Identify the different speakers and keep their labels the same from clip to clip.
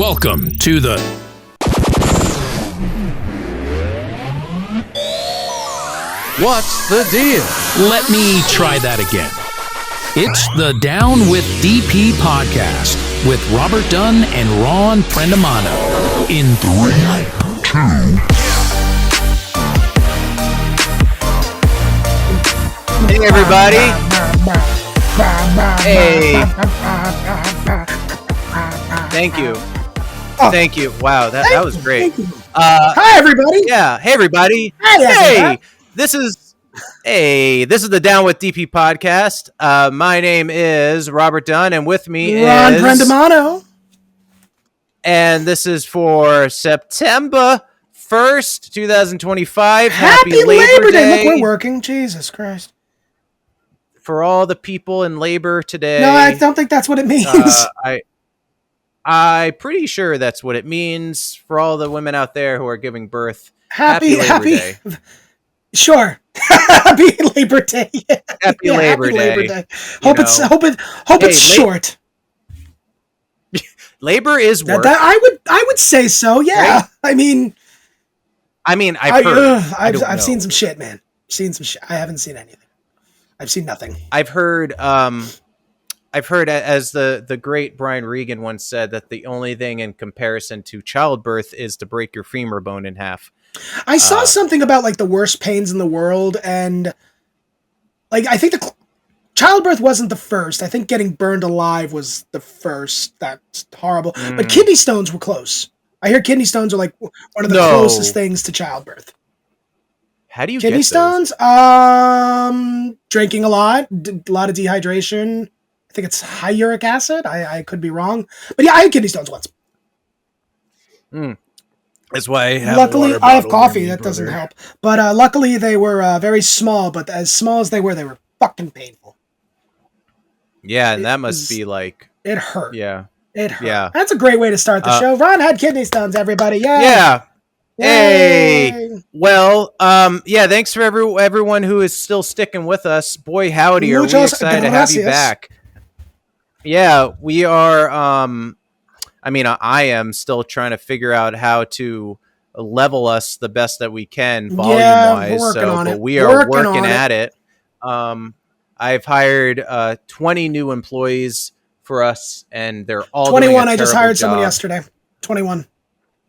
Speaker 1: Welcome to the
Speaker 2: What's the deal?
Speaker 1: Let me try that again. It's the Down with DP podcast with Robert Dunn and Ron Prendamano. In 3, 2.
Speaker 3: Hey, everybody. Hey. Thank you. Thank you. Wow, that was great.
Speaker 4: Hi, everybody.
Speaker 3: Yeah. Hey, everybody.
Speaker 4: Hey.
Speaker 3: This is the Down with DP podcast. My name is Robert Dunn, and with me
Speaker 4: Ron
Speaker 3: is
Speaker 4: Prendamano.
Speaker 3: And this is for September 1st, 2025.
Speaker 4: Happy Labor Day. Look, we're working. Jesus Christ.
Speaker 3: For all the people in labor today.
Speaker 4: No, I don't think that's what it means.
Speaker 3: I'm pretty sure that's what it means for all the women out there who are giving birth.
Speaker 4: Happy
Speaker 3: Labor Day.
Speaker 4: Sure. Happy Labor Day.
Speaker 3: Happy Labor Day.
Speaker 4: Hope it's short.
Speaker 3: Labor is work.
Speaker 4: I would say so. Yeah. Right?
Speaker 3: I've
Speaker 4: seen some shit, man. I haven't seen anything. I've seen nothing.
Speaker 3: I've heard as the great Brian Regan once said that the only thing in comparison to childbirth is to break your femur bone in half.
Speaker 4: I saw something about like the worst pains in the world, and like I think the childbirth wasn't the first. I think getting burned alive was the first. That's horrible. But kidney stones were close. I hear kidney stones are like one of the closest things to childbirth.
Speaker 3: How do you
Speaker 4: kidney
Speaker 3: get
Speaker 4: stones? Drinking a lot of dehydration. I think it's high uric acid. I could be wrong, but yeah, I had kidney stones once.
Speaker 3: That's why I have.
Speaker 4: Luckily, I have coffee. That doesn't help. But luckily, they were very small. But as small as they were fucking painful.
Speaker 3: Yeah, and that must be like
Speaker 4: it hurt.
Speaker 3: Yeah,
Speaker 4: it hurt.
Speaker 3: Yeah,
Speaker 4: that's a great way to start the show. Ron had kidney stones. Everybody,
Speaker 3: yeah. Hey, well, yeah. Thanks for everyone who is still sticking with us. Boy, howdy, are we excited to have you back. Yeah, we are. I am still trying to figure out how to level us the best that we can volume-wise. But we are working at it. I've hired 20 new employees for us, and they're all
Speaker 4: 21.
Speaker 3: Doing a
Speaker 4: I just hired
Speaker 3: job.
Speaker 4: someone yesterday. 21.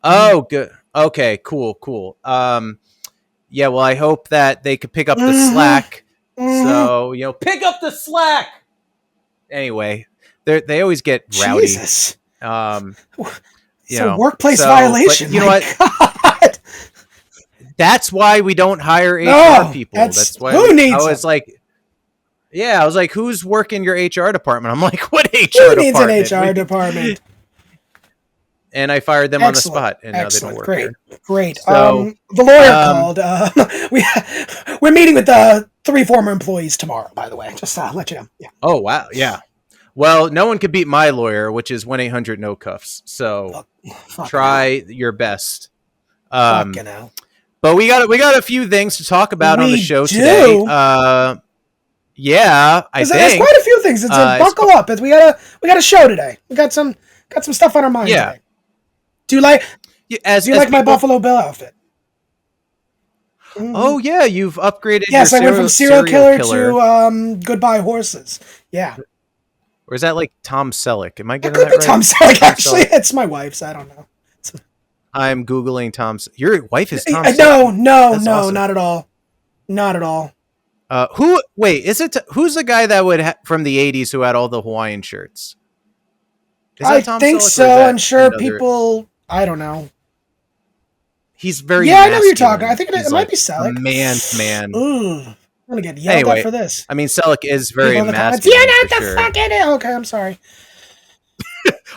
Speaker 3: Oh, good. Okay, cool. Yeah, well, I hope that they could pick up the slack. So, pick up the slack. Anyway, they always get rowdy.
Speaker 4: Jesus. Workplace violation.
Speaker 3: But you know what?
Speaker 4: God.
Speaker 3: That's why we don't hire HR people. That's why
Speaker 4: who needs
Speaker 3: I was like, who's working your HR department? I'm like, what HR
Speaker 4: who
Speaker 3: department?
Speaker 4: Needs an HR department?
Speaker 3: And I fired them on the spot, and now they don't work there.
Speaker 4: Great.
Speaker 3: So,
Speaker 4: the lawyer called. We're meeting with the 3 former employees tomorrow, by the way. Just let you know. Yeah.
Speaker 3: Oh, wow. Yeah. Well, no one could beat my lawyer, which is 1-800-NO-CUFFS. So try your best. But we got a few things to talk about on the show today. Yeah, I think
Speaker 4: there's quite a few things. Buckle up. We got a show today. We got some stuff on our mind today. Do you like my Buffalo Bill outfit?
Speaker 3: Oh yeah, you've upgraded.
Speaker 4: Yes, I went from serial killer to Goodbye Horses. Yeah.
Speaker 3: Or is that like Tom Selleck? Am I getting
Speaker 4: that right? It could be Tom Selleck, actually.
Speaker 3: Selleck.
Speaker 4: It's my wife's. I don't know.
Speaker 3: I'm Googling Tom's. Your wife is Tom Selleck?
Speaker 4: No, awesome. Not at all. Not at all.
Speaker 3: Who's the guy that from the 80s who had all the Hawaiian shirts?
Speaker 4: I think Selleck, so. I'm sure people... I don't know.
Speaker 3: He's very
Speaker 4: I know who you're talking. I think it might be Selleck.
Speaker 3: Man.
Speaker 4: Ooh, I'm gonna get yelled at for this.
Speaker 3: I mean, Selleck is very masculine.
Speaker 4: Yeah, not the fuck in it. Okay, I'm sorry.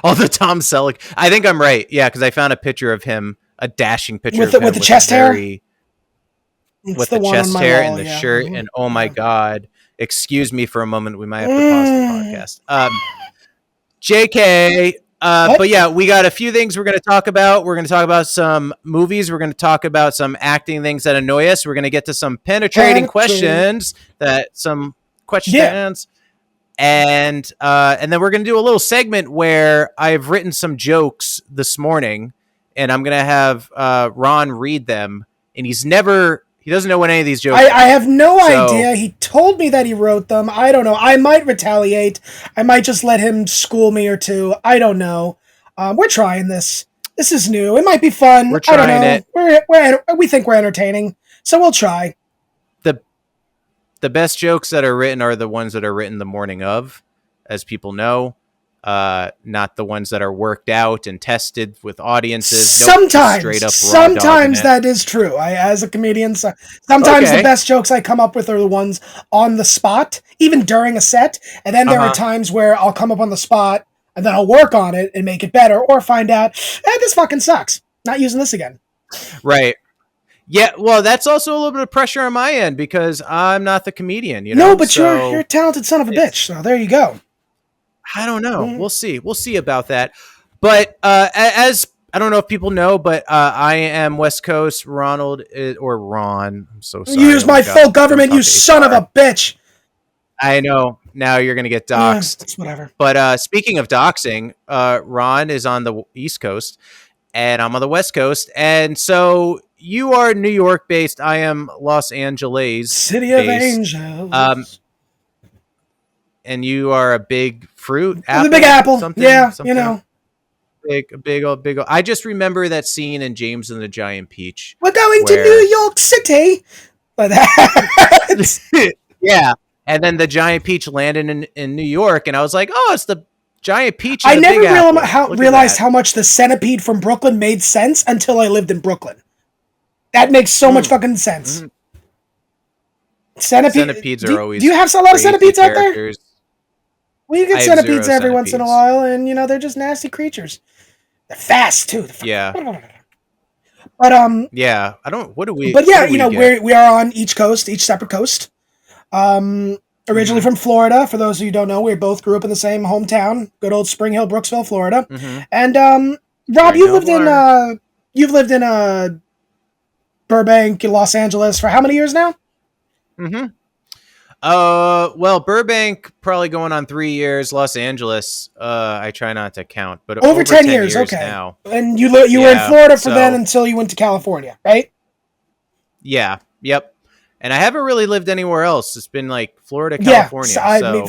Speaker 3: All the Tom Selleck. I think I'm right. Yeah, because I found a picture of him, a dashing picture of him
Speaker 4: with the chest hair.
Speaker 3: With the chest hair and the shirt, and oh my god! Excuse me for a moment. We might have to pause the podcast. JK. But yeah, we got a few things we're going to talk about. We're going to talk about some movies. We're going to talk about some acting things that annoy us. We're going to get to some penetrating questions. And then we're gonna do a little segment where I've written some jokes this morning, and I'm gonna have Ron read them. And he doesn't know what any of these jokes are.
Speaker 4: I have no idea. He told me that he wrote them. I don't know. I might retaliate. I might just let him school me or two. I don't know. We're trying this. This is new. It might be fun.
Speaker 3: We're trying
Speaker 4: it. We think we're entertaining, so we'll try.
Speaker 3: The best jokes that are written are the ones that are written the morning of, as people know. Not the ones that are worked out and tested with audiences.
Speaker 4: Sometimes
Speaker 3: straight up
Speaker 4: that is true. As a comedian, sometimes the best jokes I come up with are the ones on the spot, even during a set. And then there are times where I'll come up on the spot and then I'll work on it and make it better, or find out, this fucking sucks. Not using this again.
Speaker 3: Right. Yeah, well, that's also a little bit of pressure on my end because I'm not the comedian, you know?
Speaker 4: No, but you're a talented son of a bitch, so there you go.
Speaker 3: I don't know. Mm-hmm. We'll see about that. But as I don't know if people know, but I am West Coast Ronald or Ron. I'm so sorry.
Speaker 4: Use my full government, you son of a bitch.
Speaker 3: I know. Now you're going to get doxxed.
Speaker 4: It's whatever.
Speaker 3: But speaking of doxing, Ron is on the East Coast and I'm on the West Coast. And so you are New York based. I am Los Angeles.
Speaker 4: City of Angels.
Speaker 3: And you are a big fruit apple.
Speaker 4: The big apple.
Speaker 3: Something,
Speaker 4: you know.
Speaker 3: Big old. I just remember that scene in James and the Giant Peach.
Speaker 4: We're going to New York City.
Speaker 3: Yeah. And then the Giant Peach landed in New York, and I was like, oh, it's the Giant Peach.
Speaker 4: I never realized how much the centipede from Brooklyn made sense until I lived in Brooklyn. That makes so much fucking sense. Mm.
Speaker 3: Centipedes are always.
Speaker 4: Do you have a lot of centipedes out there? We get centipedes every once in a while, and they're just nasty creatures. They're fast too.
Speaker 3: Yeah.
Speaker 4: But
Speaker 3: yeah, I don't. What do we?
Speaker 4: But yeah, we are on each separate coast. Originally from Florida. For those of you who don't know, we both grew up in the same hometown, good old Spring Hill, Brooksville, Florida. Mm-hmm. And Rob, you've lived in Burbank, Los Angeles for how many years now?
Speaker 3: Mm-hmm. Well, Burbank probably going on 3 years. Los Angeles, I try not to count, but
Speaker 4: over 10 years okay. Now. And you were in Florida for then until you went to California, right?
Speaker 3: Yeah. Yep. And I haven't really lived anywhere else. It's been like Florida, California. Yeah,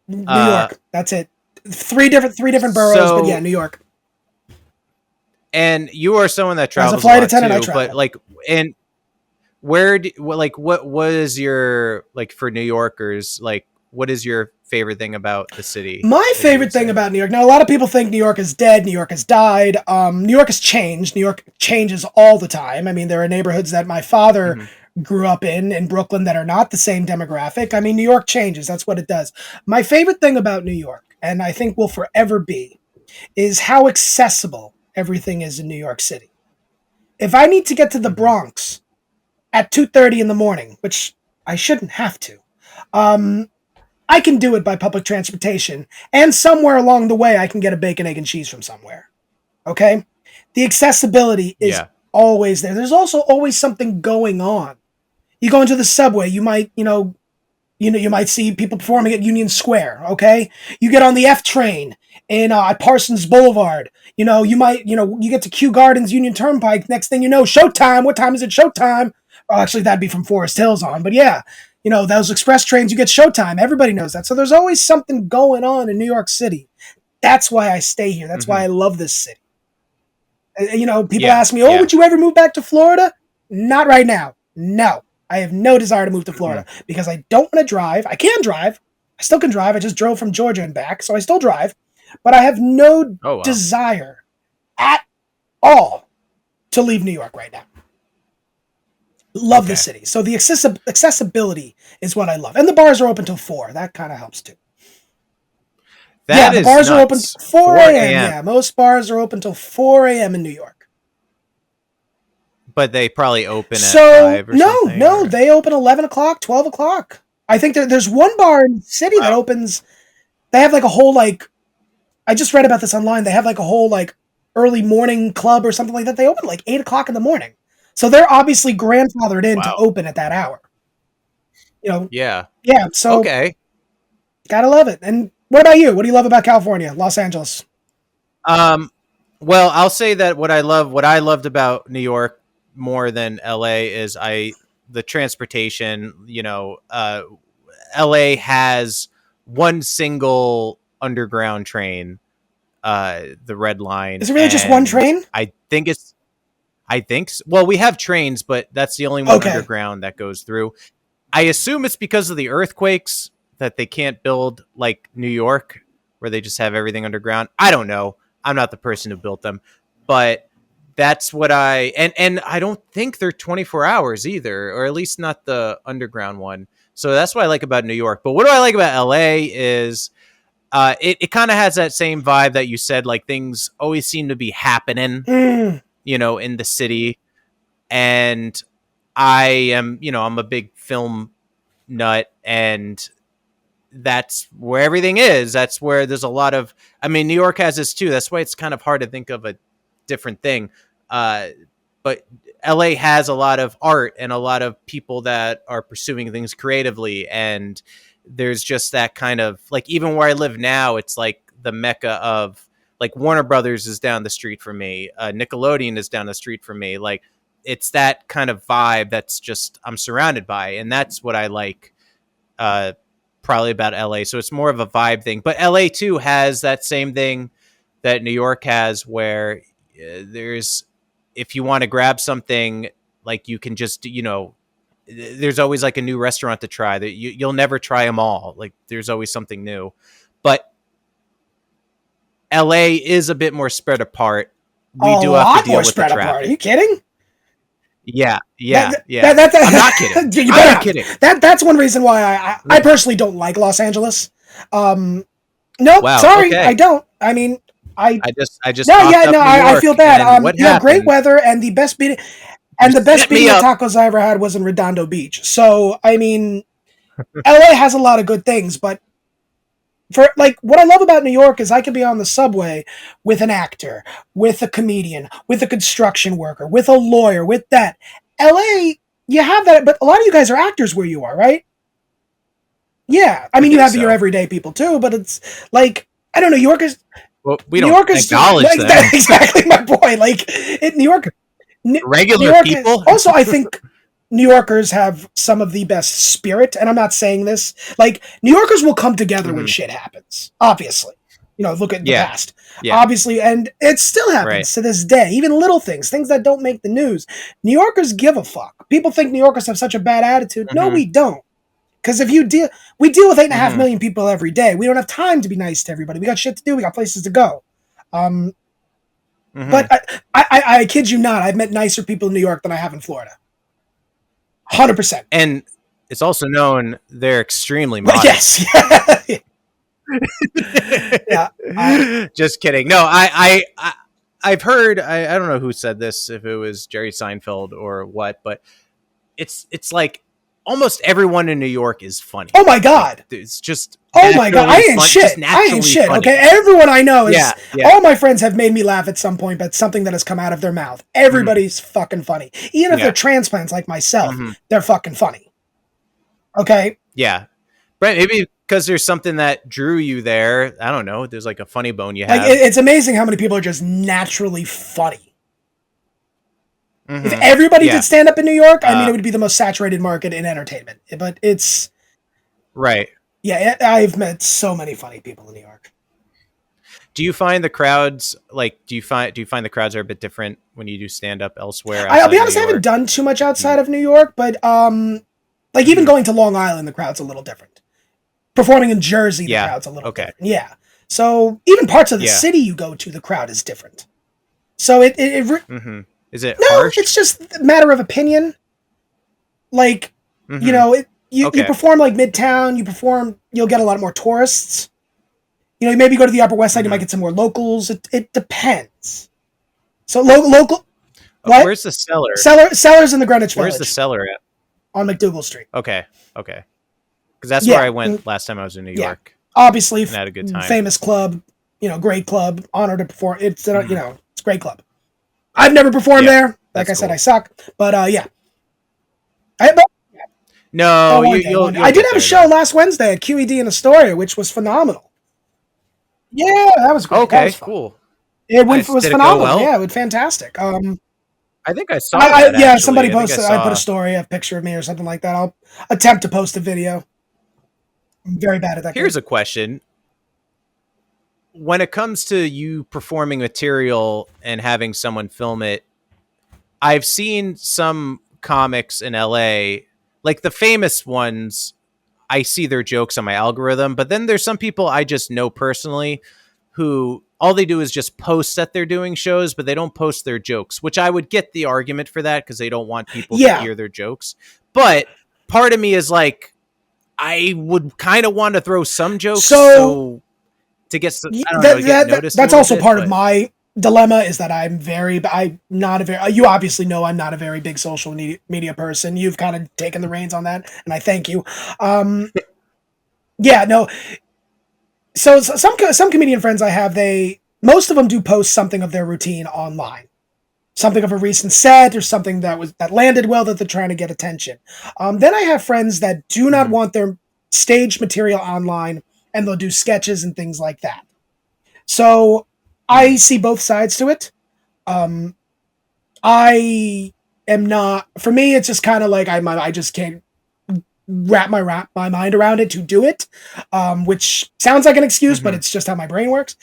Speaker 4: New York. That's it. Three different boroughs, but yeah, New York.
Speaker 3: And you are someone that travels
Speaker 4: as a flight attendant,
Speaker 3: too,
Speaker 4: I travel.
Speaker 3: But like, and where what is your, like, for New Yorkers, like, what is your favorite thing about the city?
Speaker 4: My favorite thing about New York. Now, a lot of people think New York is dead. New York has died. New York has changed. New York changes all the time. I mean, there are neighborhoods that my father grew up in Brooklyn that are not the same demographic. I mean, New York changes. That's what it does. My favorite thing about New York, and I think will forever be, is how accessible everything is in New York City. If I need to get to the Bronx at 2:30 in the morning, which I shouldn't have to, I can do it by public transportation, and somewhere along the way I can get a bacon, egg, and cheese from somewhere. Okay? The accessibility is always there. There's also always something going on. You go into the subway, you might, you might see people performing at Union Square, okay? You get on the F train in Parsons Boulevard. You get to Kew Gardens, Union Turnpike. Next thing you know, showtime. What time is it? Showtime. Well, actually, that'd be from Forest Hills on. But yeah, those express trains, you get showtime. Everybody knows that. So there's always something going on in New York City. That's why I stay here. That's why I love this city. People ask me, would you ever move back to Florida? Not right now. No. I have no desire to move to Florida because I don't want to drive. I can drive. I still can drive. I just drove from Georgia and back, so I still drive. But I have no desire at all to leave New York right now. Love this city. So the accessibility is what I love. And the bars are open till 4. That kind of helps too. The bars are open 4 a.m. Yeah, most bars are open till 4 a.m. in New York.
Speaker 3: But they probably open at 5 or something?
Speaker 4: No, they open 11 o'clock, 12 o'clock. I think there's one bar in the city that opens, they have like a whole, like, I just read about this online, they have like a whole, like, early morning club or something like that. They open like 8 o'clock in the morning. So they're obviously grandfathered in to open at that hour.
Speaker 3: Yeah.
Speaker 4: Yeah, so.
Speaker 3: Okay.
Speaker 4: Gotta love it. And what about you? What do you love about California, Los Angeles?
Speaker 3: Well, I'll say that what I loved about New York more than LA is the transportation. LA has one single underground train, the Red Line.
Speaker 4: Is it really just one train?
Speaker 3: I think so. Well, we have trains, but that's the only one underground that goes through. I assume it's because of the earthquakes that they can't build like New York, where they just have everything underground. I don't know. I'm not the person who built them, but that's what and I don't think they're 24 hours either, or at least not the underground one. So that's what I like about New York. But what do I like about LA is it kind of has that same vibe that you said, like things always seem to be happening, in the city. And I'm a big film nut, and that's where everything is. That's where there's a lot of, New York has this too. That's why it's kind of hard to think of a different thing. But LA has a lot of art and a lot of people that are pursuing things creatively. And there's just that kind of, like, even where I live now, it's like the mecca of, like, Warner Brothers is down the street from me. Nickelodeon is down the street from me. Like, it's that kind of vibe that's just, I'm surrounded by. And that's what I like, probably about LA. So it's more of a vibe thing, but LA too has that same thing that New York has, where if you want to grab something, like, you can just, there's always like a new restaurant to try that you'll never try them all. Like, there's always something new, but LA is a bit more spread apart. We do have to deal with the traffic. Apart.
Speaker 4: Are you kidding?
Speaker 3: Yeah.
Speaker 4: I'm
Speaker 3: not kidding. I'm not kidding.
Speaker 4: That's one reason why I personally don't like Los Angeles. No,
Speaker 3: wow,
Speaker 4: sorry,
Speaker 3: okay.
Speaker 4: I don't. I mean, I
Speaker 3: just
Speaker 4: I feel bad. Great weather, and the best beating tacos I ever had was in Redondo Beach. So I mean, LA has a lot of good things, but for, like, what I love about New York is I could be on the subway with an actor, with a comedian, with a construction worker, with a lawyer, with that. LA, you have that, but a lot of you guys are actors where you are, right? Yeah, I mean, you have your everyday people too, but it's like, I don't know, New Yorkers.
Speaker 3: Well, we don't acknowledge that.
Speaker 4: That's exactly my point. Like, New York,
Speaker 3: regular people.
Speaker 4: Also, I think New Yorkers have some of the best spirit, and I'm not saying this. Like, New Yorkers will come together when shit happens. Obviously, look at the past. Yeah. Obviously, and it still happens to this day. Even little things that don't make the news. New Yorkers give a fuck. People think New Yorkers have such a bad attitude. No, we don't. Because we deal with 8.5 million people every day. We don't have time to be nice to everybody. We got shit to do. We got places to go. But I kid you not, I've met nicer people in New York than I have in Florida. 100%.
Speaker 3: And it's also known they're extremely modest.
Speaker 4: Yes. Yeah.
Speaker 3: Just kidding. No, I've heard, I don't know who said this, if it was Jerry Seinfeld or what, but it's like almost everyone in New York is funny.
Speaker 4: Oh my God.
Speaker 3: Like, it's just,
Speaker 4: oh my God. I ain't shit. Funny. Okay. Everyone I know is, all my friends have made me laugh at some point, but something that has come out of their mouth. Everybody's fucking funny. Even if they're transplants like myself, they're fucking funny. Okay.
Speaker 3: Yeah. Right. Maybe because there's something that drew you there. I don't know. There's like a funny bone you have.
Speaker 4: Like, it's amazing how many people are just naturally funny. If everybody did stand up in New York, I mean, it would be the most saturated market in entertainment. But it's
Speaker 3: right.
Speaker 4: Yeah, I've met so many funny people in New York.
Speaker 3: Do you find the crowds do you find the crowds are a bit different when you do stand up elsewhere?
Speaker 4: I'll be honest, I haven't done too much outside of New York, but like even going to Long Island, the crowd's a little different. Performing in Jersey, the crowd's a little different. Yeah. So even parts of the city you go to, the crowd is different. So it
Speaker 3: Is it
Speaker 4: no,
Speaker 3: harsh?
Speaker 4: It's just a matter of opinion. Like, you perform like Midtown, you'll get a lot more tourists. You maybe go to the Upper West Side, you might get some more locals. It depends. So local. What?
Speaker 3: Where's the cellar?
Speaker 4: Cellar's in the Greenwich Village.
Speaker 3: Where's the cellar at?
Speaker 4: On McDougal Street.
Speaker 3: Okay. Because that's where I went last time I was in New York.
Speaker 4: Obviously,
Speaker 3: and had a good time.
Speaker 4: Famous club, great club, honored to perform. It's it's a great club. I've never performed there. Like I said, I suck. But
Speaker 3: No, you'll
Speaker 4: I did have a show last Wednesday at QED in Astoria, which was phenomenal. Yeah, that was great.
Speaker 3: Okay,
Speaker 4: was
Speaker 3: cool.
Speaker 4: It was phenomenal. Well? Yeah, it was fantastic.
Speaker 3: I think I saw that.
Speaker 4: Yeah, somebody posted. I put a story, a picture of me or something like that. I'll attempt to post a video. I'm very bad at that.
Speaker 3: Here's a question. When it comes to you performing material and having someone film it, I've seen some comics in LA, like the famous ones, I see their jokes on my algorithm, but then there's some people I just know personally who all they do is just post that they're doing shows, but they don't post their jokes, which I would get the argument for that because they don't want people to hear their jokes. But part of me is like, I would kind of want to throw some jokes so to get some, get noticed.
Speaker 4: That's also part of my dilemma, is that you obviously know I'm not a very big social media person. You've kind of taken the reins on that, and I thank you. Yeah, no. So some comedian friends I have, most of them do post something of their routine online. Something of a recent set or something that landed well that they're trying to get attention. Then I have friends that do not want their stage material online, and they'll do sketches and things like that. So I see both sides to it. I am not. For me, it's just kind of like I just can't wrap my mind around it to do it, which sounds like an excuse, but it's just how my brain works.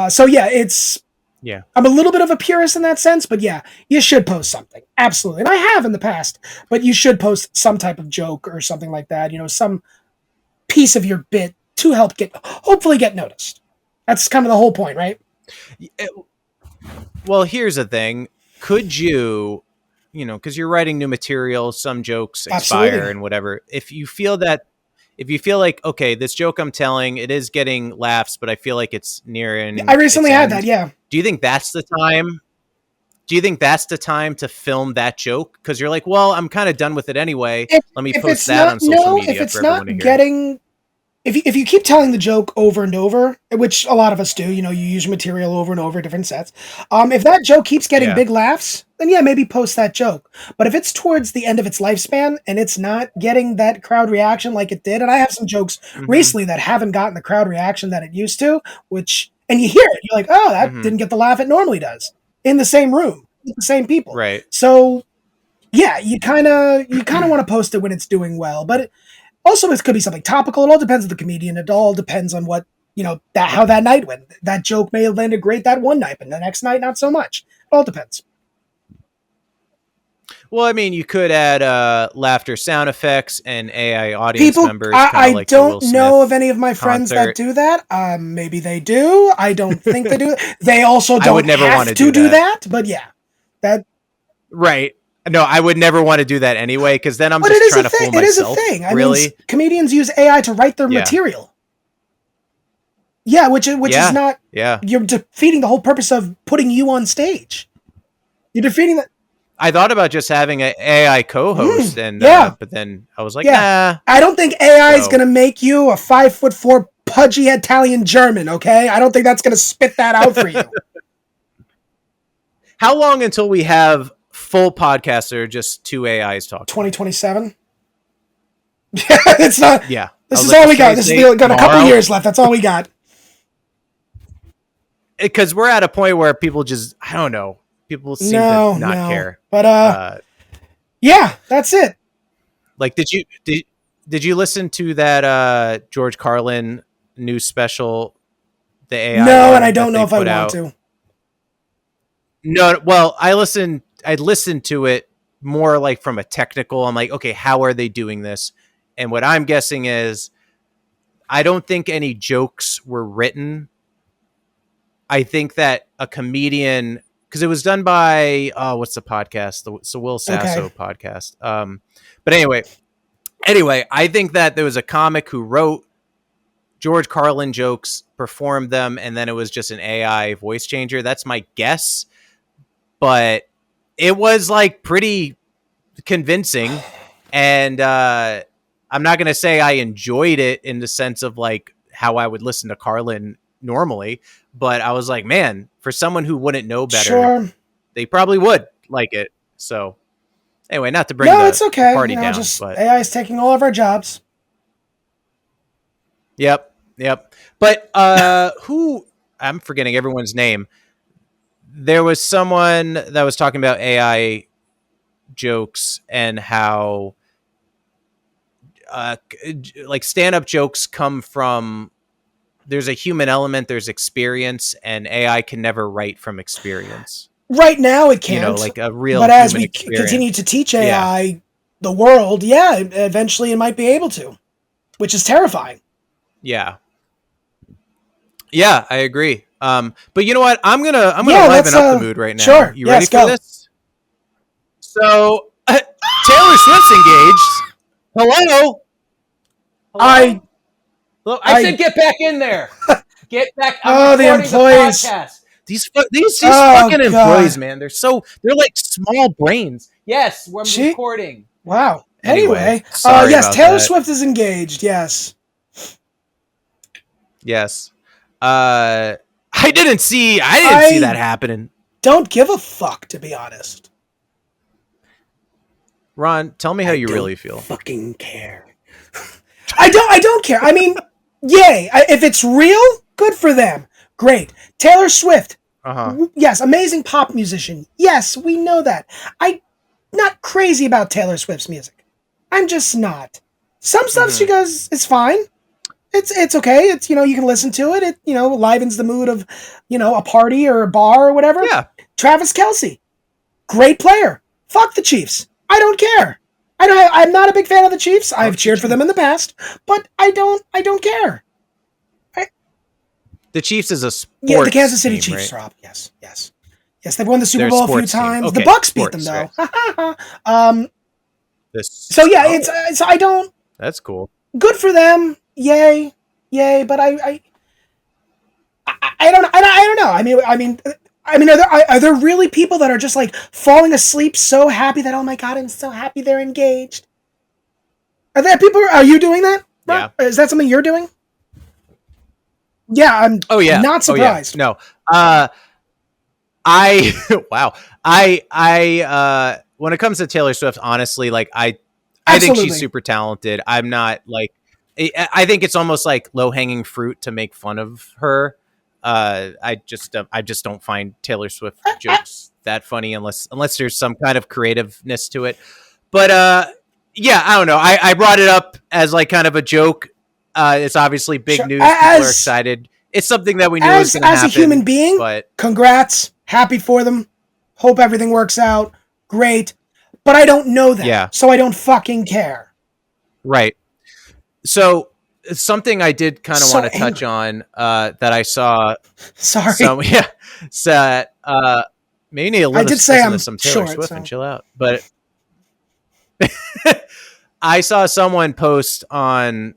Speaker 4: So yeah, I'm a little bit of a purist in that sense, but yeah, you should post something. Absolutely. And I have in the past, but you should post some type of joke or something like that, some piece of your bit to help hopefully get noticed. That's kind of the whole point, right?
Speaker 3: Well, here's the thing. Could you, because you're writing new material, some jokes expire and whatever. If you feel like, okay, this joke I'm telling, it is getting laughs, but I feel like it's nearing.
Speaker 4: I recently had that, yeah.
Speaker 3: Do you think that's the time? Do you think that's the time to film that joke? Because you're like, well, I'm kind of done with it anyway. Let me post that on social media.
Speaker 4: If it's not getting, if you keep telling the joke over and over, which a lot of us do, you use material over and over, different sets. If that joke keeps getting big laughs, then yeah, maybe post that joke. But if it's towards the end of its lifespan and it's not getting that crowd reaction like it did, and I have some jokes recently that haven't gotten the crowd reaction that it used to, and you hear it, you're like, oh, that didn't get the laugh it normally does in the same room with the same people.
Speaker 3: Right.
Speaker 4: So yeah, you kind of want to post it when it's doing well, but also it could be something topical. It all depends on the comedian. It all depends on what, how that night went. That joke may have landed great that one night, and the next night, not so much. It all depends.
Speaker 3: Well, I mean, you could add laughter sound effects and AI audience members.
Speaker 4: I don't know of any of my friends that do that. Maybe they do. I don't think they do. They also don't have to do that. But yeah, that
Speaker 3: right. No, I would never want to do that anyway, because then I'm just trying to fool myself. It is a thing. I mean,
Speaker 4: comedians use AI to write their material. Yeah, which is not.
Speaker 3: Yeah,
Speaker 4: you're defeating the whole purpose of putting you on stage. You're defeating that.
Speaker 3: I thought about just having an AI co-host, but then I was like, nah.
Speaker 4: I don't think AI is going to make you a 5'4" pudgy Italian German. Okay, I don't think that's going to spit that out for you.
Speaker 3: How long until we have full podcasts that are just two AIs talking?
Speaker 4: 2027. Yeah, it's not.
Speaker 3: Yeah,
Speaker 4: this is all we got. We got a couple years left. That's all we got.
Speaker 3: Because we're at a point where people just, I don't know. People seem to not care.
Speaker 4: But yeah, that's it.
Speaker 3: Like, did you listen to that George Carlin new special, the AI?
Speaker 4: No, and I don't know if I want to.
Speaker 3: No, well, I listened to it more like from a technical. I'm like, okay, how are they doing this? And what I'm guessing is, I don't think any jokes were written. I think that a comedian, because it was done by what's the podcast? It's the Will Sasso podcast. But anyway, I think that there was a comic who wrote George Carlin jokes, performed them, and then it was just an AI voice changer. That's my guess. But it was like pretty convincing, and I'm not going to say I enjoyed it in the sense of like how I would listen to Carlin normally, but I was like, man, for someone who wouldn't know better, they probably would like it. So Anyway, not to bring
Speaker 4: it's okay.
Speaker 3: party down,
Speaker 4: just
Speaker 3: but
Speaker 4: AI is taking all of our jobs.
Speaker 3: Yep. But who I'm forgetting everyone's name. There was someone that was talking about AI jokes and how like stand-up jokes come from there's a human element, there's experience, and AI can never write from experience.
Speaker 4: Right now, it can't.
Speaker 3: Like a real.
Speaker 4: But as we continue to teach AI the world, eventually it might be able to, which is terrifying.
Speaker 3: Yeah, I agree. But you know what? I'm gonna liven up the mood right now.
Speaker 4: Sure.
Speaker 3: You ready for this? So Taylor Swift's engaged. Hello.
Speaker 4: I
Speaker 3: said get back in there. Get back.
Speaker 4: The employees.
Speaker 3: These fucking employees, man. They're like small brains. Yes, we're recording.
Speaker 4: Wow. Anyway, yes, Taylor Swift is engaged. Yes.
Speaker 3: I didn't see that happening.
Speaker 4: Don't give a fuck, to be honest.
Speaker 3: Ron, tell me how you really feel.
Speaker 4: Fucking care. I don't care. I mean, yay. If it's real, good for them. Great. Taylor Swift. Yes, amazing pop musician. Yes, we know that. I'm not crazy about Taylor Swift's music. I'm just not. Some stuff she does is fine. It's okay. It's, you can listen to it. It, livens the mood of, a party or a bar or whatever.
Speaker 3: Yeah.
Speaker 4: Travis Kelce. Great player. Fuck the Chiefs. I don't care. I'm not a big fan of the Chiefs. I've cheered for them in the past, but I don't care.
Speaker 3: The Chiefs is a sports
Speaker 4: the Kansas City
Speaker 3: team,
Speaker 4: Chiefs,
Speaker 3: right?
Speaker 4: Rob. Yes. They've won the Super Bowl a few times. Okay, the Bucks beat them though.
Speaker 3: Right.
Speaker 4: So I don't.
Speaker 3: That's cool.
Speaker 4: Good for them. Yay. But I don't know. I mean, are there really people that are just like falling asleep so happy that, oh my God, I'm so happy they're engaged? Are you doing that?
Speaker 3: Yeah.
Speaker 4: Is that something you're doing? Yeah, I'm not surprised.
Speaker 3: No. Wow. I when it comes to Taylor Swift, honestly, like I think she's super talented. I'm not like, I think it's almost like low hanging fruit to make fun of her. I just don't find Taylor Swift jokes that funny unless there's some kind of creativeness to it. But I don't know. I brought it up as like kind of a joke. It's obviously big news. People are excited. It's something that we knew was going to happen.
Speaker 4: As a human being, congrats. Happy for them. Hope everything works out. Great. But I don't know that.
Speaker 3: Yeah.
Speaker 4: So I don't fucking care.
Speaker 3: Right. So something I did kind of want to touch on that I saw.
Speaker 4: Sorry.
Speaker 3: Maybe need a little listen to some Taylor Swift and chill out. But I saw someone post on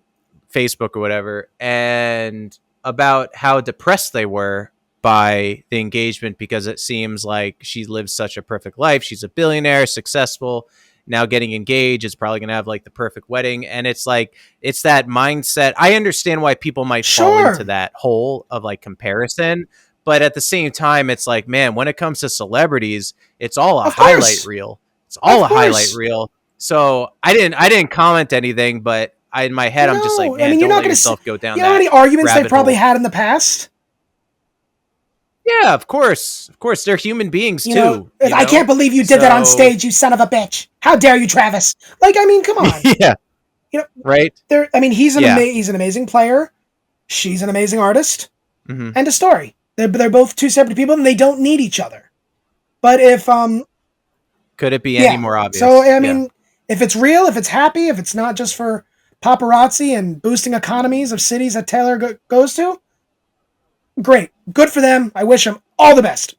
Speaker 3: Facebook or whatever, and about how depressed they were by the engagement because it seems like she lives such a perfect life. She's a billionaire, successful, now getting engaged, is probably going to have like the perfect wedding. And it's like, it's that mindset. I understand why people might fall into that hole of like comparison, but at the same time, it's like, man, when it comes to celebrities, it's all a highlight reel. It's all a highlight reel. So I didn't comment anything, but in my head, I'm just like, man, don't let yourself go down that.
Speaker 4: You know how many arguments they've probably had in the past?
Speaker 3: Yeah, of course. They're human beings too.
Speaker 4: I can't believe you did that on stage, you son of a bitch. How dare you, Travis? Like, I mean, come on.
Speaker 3: Yeah. Right.
Speaker 4: He's an amazing player. She's an amazing artist. Mm-hmm. End of story. They're both two separate people, and they don't need each other. But if
Speaker 3: could it be any more obvious?
Speaker 4: So I mean, if it's real, if it's happy, if it's not just for paparazzi and boosting economies of cities that Taylor goes to, great. Good for them. I wish them all the best.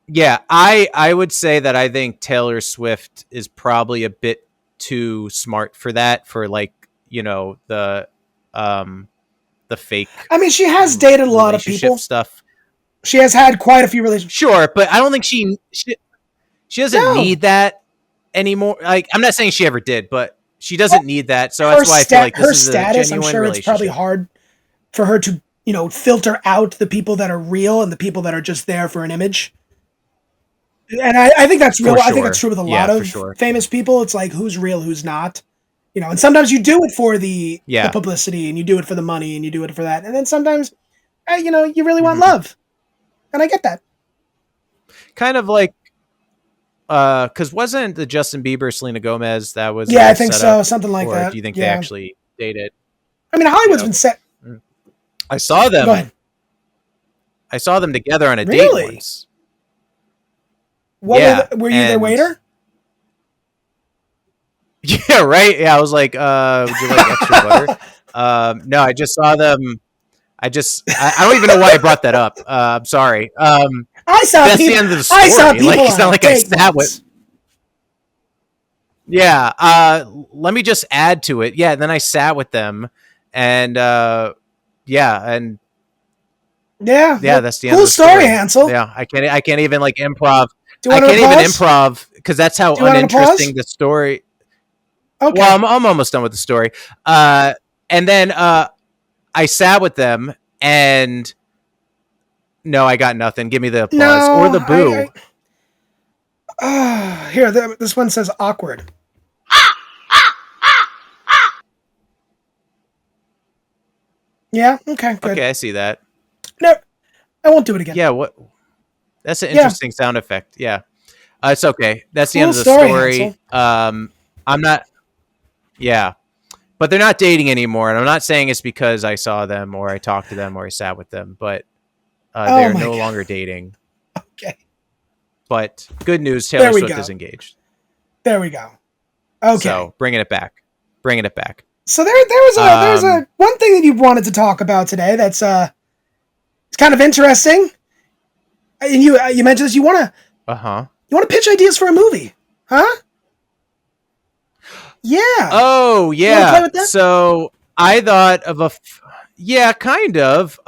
Speaker 3: Yeah, I would say that I think Taylor Swift is probably a bit too smart for that, for like, the fake.
Speaker 4: I mean, she has dated a lot of people.
Speaker 3: Stuff.
Speaker 4: She has had quite a few relationships.
Speaker 3: Sure, but I don't think she doesn't need that anymore. Like, I'm not saying she ever did, but she doesn't need that. So that's why I feel like this is a genuine
Speaker 4: I'm sure
Speaker 3: relationship.
Speaker 4: It's probably hard for her to, filter out the people that are real and the people that are just there for an image. And I think that's real.
Speaker 3: For
Speaker 4: I think
Speaker 3: sure.
Speaker 4: that's true with a
Speaker 3: Yeah,
Speaker 4: lot
Speaker 3: for
Speaker 4: of
Speaker 3: sure.
Speaker 4: famous people. It's like who's real, who's not. You know, and sometimes you do it for the publicity, and you do it for the money, and you do it for that. And then sometimes, you know, you really want love, and I get that.
Speaker 3: Kind of like, because wasn't the Justin Bieber Selena Gomez that was?
Speaker 4: Yeah, I think so, something like that.
Speaker 3: Or do you think they actually dated?
Speaker 4: I mean, Hollywood's been set.
Speaker 3: I saw them.
Speaker 4: Go ahead.
Speaker 3: I saw them together on a date
Speaker 4: Really?
Speaker 3: once.
Speaker 4: What were you their waiter?
Speaker 3: Yeah, right. Yeah, I was like, would you like extra butter? No, I just saw them. I don't even know why I brought that up. I'm sorry.
Speaker 4: I saw
Speaker 3: that's
Speaker 4: people,
Speaker 3: the end of the story.
Speaker 4: I saw people
Speaker 3: like, it's not like I sat
Speaker 4: with.
Speaker 3: Yeah. Let me just add to it. Yeah. Then I sat with them, and yeah, that's the end.
Speaker 4: Cool
Speaker 3: of the story,
Speaker 4: Hansel.
Speaker 3: Yeah, I can't even like improv.
Speaker 4: I can't even
Speaker 3: improv because that's how uninteresting the story.
Speaker 4: Okay.
Speaker 3: Well, I'm almost done with the story. And then I sat with them, and no, I got nothing. Give me the applause or the boo.
Speaker 4: Here, this one says awkward. Yeah. Okay. Good.
Speaker 3: Okay, I see that.
Speaker 4: No, I won't do it again.
Speaker 3: Yeah. What? That's an interesting sound effect. Yeah. It's okay. That's the end of the story. I'm not. Yeah, but they're not dating anymore, and I'm not saying it's because I saw them or I talked to them or I sat with them, but they're no longer dating.
Speaker 4: Okay.
Speaker 3: But good news, Taylor Swift is engaged.
Speaker 4: There we go. Okay.
Speaker 3: So bringing it back.
Speaker 4: So there was a one thing that you wanted to talk about today. That's it's kind of interesting. And you mentioned this. You want to pitch ideas for a movie, huh? Yeah.
Speaker 3: Oh, yeah.
Speaker 4: You wanna play with that?
Speaker 3: So I thought of kind of.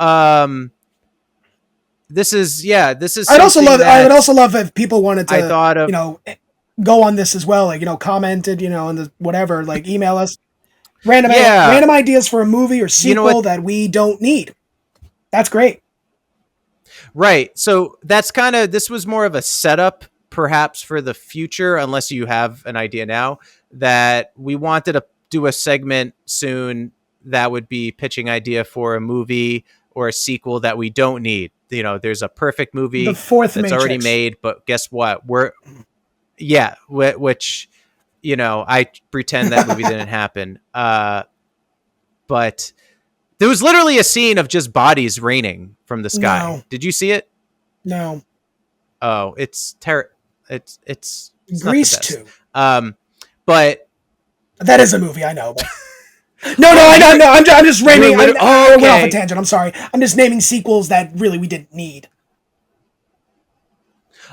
Speaker 3: This is.
Speaker 4: I would also love if people wanted to.
Speaker 3: I thought of,
Speaker 4: go on this as well. Like, commented, in the whatever. Like, email us random ideas for a movie or sequel that we don't need. That's great.
Speaker 3: Right. So that's this was more of a setup, perhaps, for the future, unless you have an idea now, that we wanted to do a segment soon that would be pitching idea for a movie or a sequel that we don't need. There's a perfect movie that's already made, but guess what? Which, I pretend that movie didn't happen. But there was literally a scene of just bodies raining from the sky.
Speaker 4: No.
Speaker 3: Did you see it?
Speaker 4: No.
Speaker 3: Oh, it's it's
Speaker 4: Grease 2.
Speaker 3: But
Speaker 4: that is a movie, I know. But... No, I know. I'm just naming. I went off a tangent. I'm sorry. I'm just naming sequels that really we didn't need.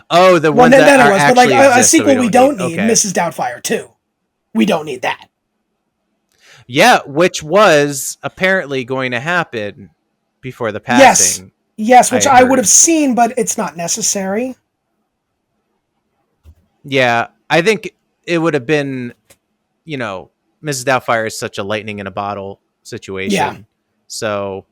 Speaker 3: Oh, the one that
Speaker 4: it was, but like a sequel we don't need.
Speaker 3: Okay.
Speaker 4: Mrs. Doubtfire 2. We don't need that.
Speaker 3: Yeah, which was apparently going to happen before the passing.
Speaker 4: Yes, which I would have seen, but it's not necessary.
Speaker 3: Yeah, I think it would have been, Mrs. Doubtfire is such a lightning in a bottle situation.
Speaker 4: Yeah.
Speaker 3: So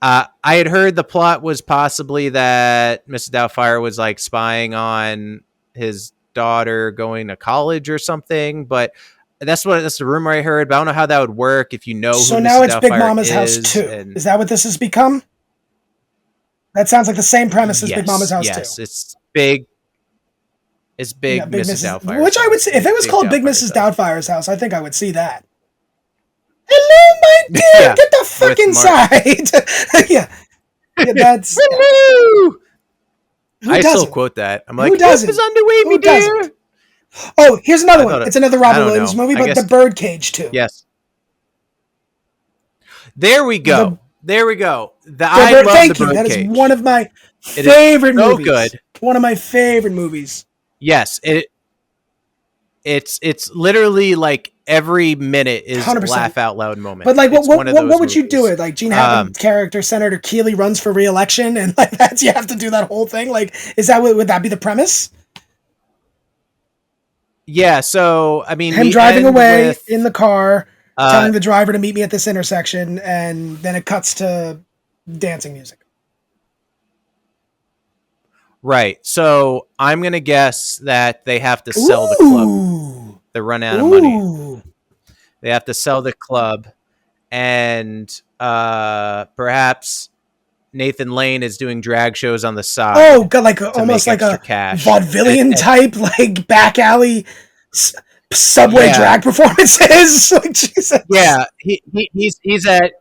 Speaker 3: I had heard the plot was possibly that Mrs. Doubtfire was like spying on his daughter going to college or something, but that's the rumor I heard. But I don't know how that would work if who
Speaker 4: So
Speaker 3: Mrs.
Speaker 4: now it's
Speaker 3: Doubtfire
Speaker 4: Big Mama's House 2. Is that what this has become? That sounds like the same premise as Big Mama's House 2.
Speaker 3: Yes, it's big. It's big, Mrs. Doubtfire.
Speaker 4: Which I would say, if it was called Big Mrs. Doubtfire's House, I think I would see that. Hello, my dear. Get the fuck inside. Yeah, that's.
Speaker 3: Hello. I still quote that. I'm like, "Who is underway, me dear?"
Speaker 4: Oh, here's another one. It's another Robin Williams movie, but The Birdcage 2.
Speaker 3: Yes. There we go. Thank you.
Speaker 4: That is one of my favorite movies.
Speaker 3: Good.
Speaker 4: One of my favorite movies.
Speaker 3: Yes, it's literally like every minute is 100%. Laugh out loud moment.
Speaker 4: But like, what would you do it? Like Gene Hackman's character, Senator Keeley, runs for re-election, and like that's you have to do that whole thing. Like, would that be the premise?
Speaker 3: Yeah. So I mean,
Speaker 4: him driving away in the car, telling the driver to meet me at this intersection, and then it cuts to dancing music.
Speaker 3: Right. So I'm gonna guess that they have to sell the club. They run out of money. They have to sell the club, and perhaps Nathan Lane is doing drag shows on the side.
Speaker 4: Oh, got like almost like a
Speaker 3: cash.
Speaker 4: vaudevillian type, like back alley subway drag performances. Like, Jesus.
Speaker 3: Yeah, he's at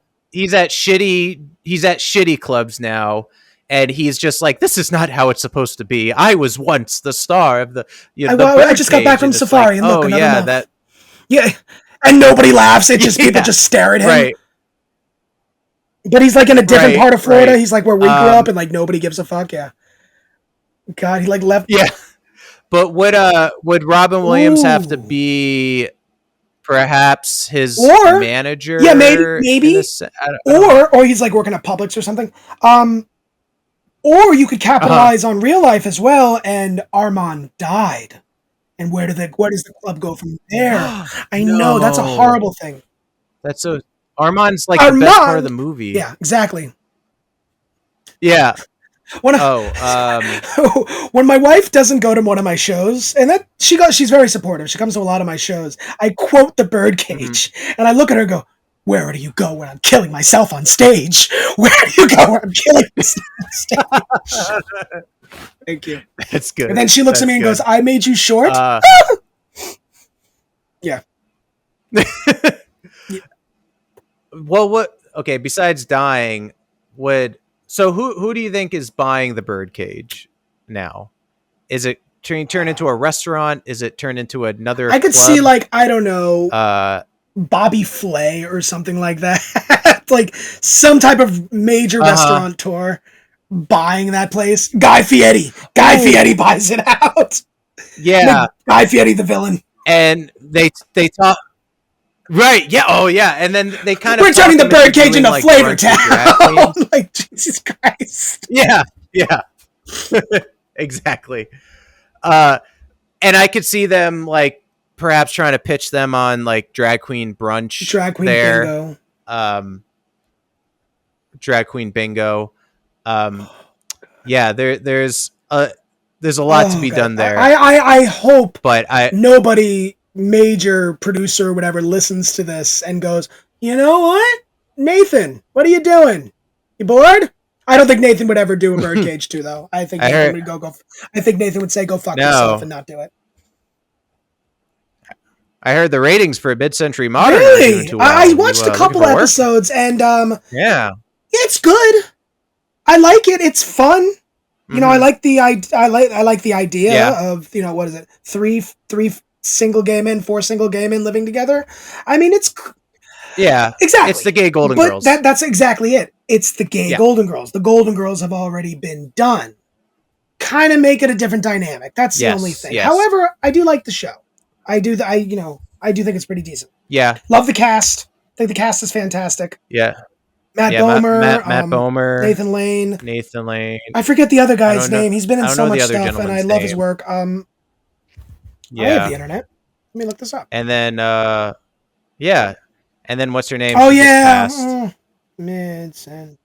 Speaker 3: shitty clubs now, and he's just like, this is not how it's supposed to be. I was once the star of the.
Speaker 4: I just got back from Safari, and look, another month. Yeah, and nobody laughs. It just people just stare at him.
Speaker 3: Right.
Speaker 4: But he's like in a different part of Florida. Right. He's like where we grew up, and like nobody gives a fuck. Yeah. God, he like left.
Speaker 3: Yeah. But would Robin Williams have to be perhaps his manager?
Speaker 4: Yeah, maybe. Or he's like working at Publix or something. Or you could capitalize on real life as well. And Armand died. And where does the club go from there? I know that's a horrible thing.
Speaker 3: That's Armand's like the best part of the movie.
Speaker 4: Yeah, exactly.
Speaker 3: Yeah.
Speaker 4: When my wife doesn't go to one of my shows, and that she's very supportive. She comes to a lot of my shows. I quote the Birdcage, and I look at her and go, "Where do you go when I'm killing myself on stage? Where do you go when I'm killing myself on stage?" Thank you.
Speaker 3: That's good.
Speaker 4: And then she looks at me and goes, "I made you short." Yeah.
Speaker 3: Well, what? Okay. Besides dying, who do you think is buying the Birdcage now? Is it turn into a restaurant? Is it turned into another?
Speaker 4: I could see I don't know, Bobby Flay or something like that, like some type of major restaurateur buying that place. Guy Fieri buys it out.
Speaker 3: Yeah,
Speaker 4: Guy Fieri, the villain,
Speaker 3: and they talk. Right. Yeah. Oh, yeah. And then they kind of
Speaker 4: we're turning the Birdcage into Flavor Town. Like, Jesus Christ.
Speaker 3: Yeah. Yeah. Exactly. And I could see them like perhaps trying to pitch them on like Drag Queen Brunch.
Speaker 4: Drag Queen Bingo.
Speaker 3: Drag Queen Bingo. Yeah. There's a lot to be done there.
Speaker 4: I hope,
Speaker 3: but
Speaker 4: nobody major producer or whatever listens to this and goes, you know what, Nathan, what are you doing? You bored? I don't think Nathan would ever do a Birdcage 2, though. I think Nathan would go. I think Nathan would say, "Go fuck yourself," and not do it.
Speaker 3: I heard the ratings for Mid-Century Modern.
Speaker 4: Really? I watched a couple episodes, and
Speaker 3: yeah,
Speaker 4: it's good. I like it. It's fun. You know, I like the idea of, you know, what is it? Three single gay men, 4 single gay men living together. I mean, it's exactly.
Speaker 3: It's the gay Golden Girls.
Speaker 4: That's exactly it. It's the gay Golden Girls. The Golden Girls have already been done. Kind of make it a different dynamic. That's the only thing.
Speaker 3: Yes.
Speaker 4: However, I do like the show. I do think it's pretty decent.
Speaker 3: Yeah.
Speaker 4: Love the cast. I think the cast is fantastic.
Speaker 3: Yeah.
Speaker 4: Matt Bomer.
Speaker 3: Matt Bomer.
Speaker 4: Nathan Lane.
Speaker 3: I
Speaker 4: forget the other guy's name. He's been in so much stuff, and I love his work.
Speaker 3: Yeah.
Speaker 4: I have the internet. Let me look this up.
Speaker 3: And then, and then what's her name?
Speaker 4: Oh, yeah. Midson.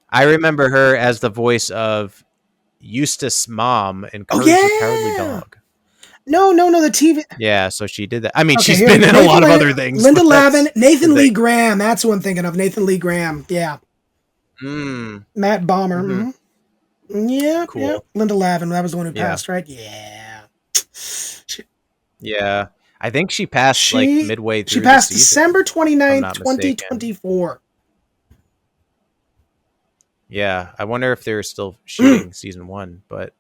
Speaker 3: I remember her as the voice of Eustace Mom in Courage the Cowardly Dog.
Speaker 4: No, the TV.
Speaker 3: Yeah, so she did that. I mean, she's been in a lot of other things.
Speaker 4: Linda Lavin, Nathan Lee Graham. That's who I'm thinking of. Nathan Lee Graham. Yeah. Matt Bomer. Mm-hmm. Yeah.
Speaker 3: Cool.
Speaker 4: Yeah. Linda Lavin. That was the one who passed, right? Yeah.
Speaker 3: Yeah. I think she passed midway through.
Speaker 4: She passed December 29th, 2024.
Speaker 3: Yeah. I wonder if they're still shooting season 1. But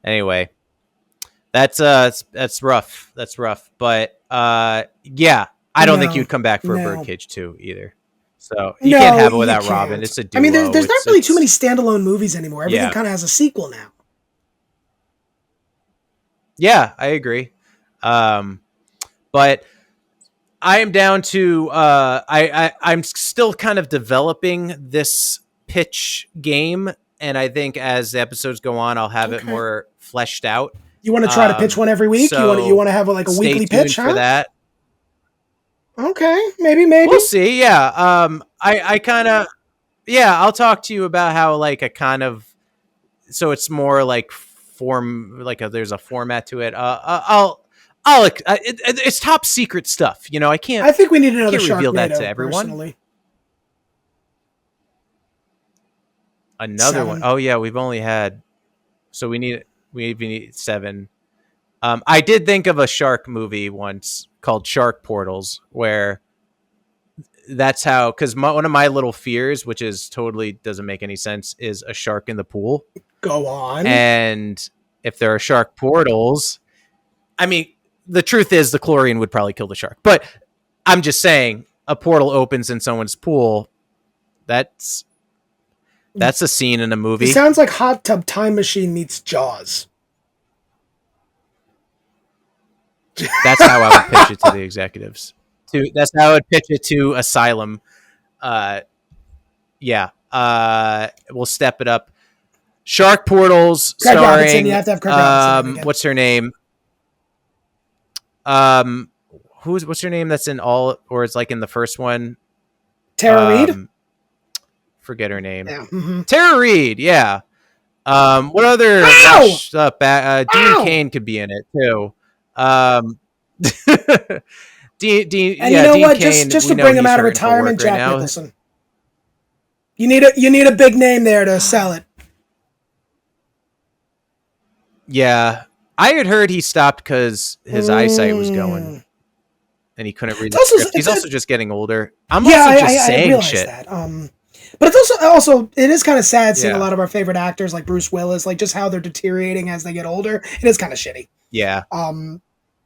Speaker 3: anyway, that's rough. That's rough. But I don't think you'd come back for a Birdcage 2 either. So you can't have it without Robin. It's a duo.
Speaker 4: I mean, there's not really too many standalone movies anymore. Everything kind of has a sequel now.
Speaker 3: Yeah, I agree. But I am down to I'm still kind of developing this pitch game, and I think as the episodes go on, I'll have it more fleshed out.
Speaker 4: You want to try to pitch one every week? So you want to have a weekly pitch, huh?
Speaker 3: For that.
Speaker 4: Okay, maybe
Speaker 3: we'll see. Yeah, I kind of I'll talk to you about how I kind of so it's more like there's a format to it. It's top secret stuff. I can't.
Speaker 4: I think we need another
Speaker 3: reveal that to
Speaker 4: Sharknado,
Speaker 3: everyone.
Speaker 4: Personally.
Speaker 3: Another
Speaker 4: 7.
Speaker 3: one. Oh yeah, we've only had. So we need 7. I did think of a shark movie once called Shark Portals, where that's how, because one of my little fears, which is totally doesn't make any sense, is a shark in the pool.
Speaker 4: Go on.
Speaker 3: And if there are shark portals, I mean, the truth is the chlorine would probably kill the shark. But I'm just saying, a portal opens in someone's pool. That's a scene in a movie.
Speaker 4: It sounds like Hot Tub Time Machine meets Jaws.
Speaker 3: That's how I would pitch it to the executives. That's how I would pitch it to Asylum. Yeah. We'll step it up. Shark Portals
Speaker 4: Craig
Speaker 3: starring.
Speaker 4: Robinson, you have to have Craig Robinson again.
Speaker 3: What's her name? What's her name? That's in all, or it's like in the first one.
Speaker 4: Tara Reid.
Speaker 3: Forget her name.
Speaker 4: Yeah. Mm-hmm.
Speaker 3: Tara Reid. Yeah. What other? Dean Cain could be in it too. Dean,
Speaker 4: and you know what? Just to bring him out of retirement, Jack Nicholson. You need a big name there to sell it.
Speaker 3: Yeah, I had heard he stopped because his eyesight was going, and he couldn't read the script. He's also just getting older. I'm also just saying shit. That.
Speaker 4: But it's also it is kind of sad seeing a lot of our favorite actors like Bruce Willis, like just how they're deteriorating as they get older. It is kind of shitty.
Speaker 3: Yeah.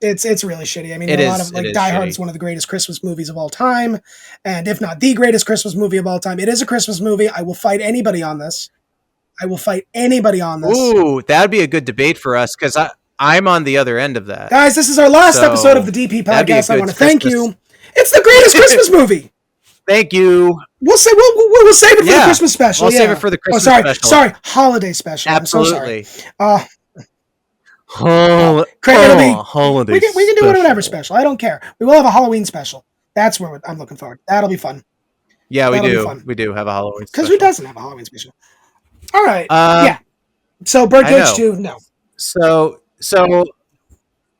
Speaker 4: It's really shitty. I mean, a lot of Die Hard is one of the greatest Christmas movies of all time, and if not the greatest Christmas movie of all time, it is a Christmas movie. I will fight anybody on this.
Speaker 3: Ooh, that'd be a good debate for us because I'm on the other end of that.
Speaker 4: Guys, this is our last episode of the DP podcast. I want to thank you. It's the greatest Christmas movie.
Speaker 3: Thank you.
Speaker 4: We'll save it for the Christmas special.
Speaker 3: We'll save it for the Christmas special.
Speaker 4: Sorry, holiday special.
Speaker 3: Absolutely.
Speaker 4: I'm so sorry. Craig,
Speaker 3: holiday.
Speaker 4: We can do whatever special. I don't care. We will have a Halloween special. That's where I'm looking forward. That'll be fun.
Speaker 3: Yeah, we do. We do have a Halloween special.
Speaker 4: Because who doesn't have a Halloween special? All right. Yeah. So Birdcage 2, no.
Speaker 3: So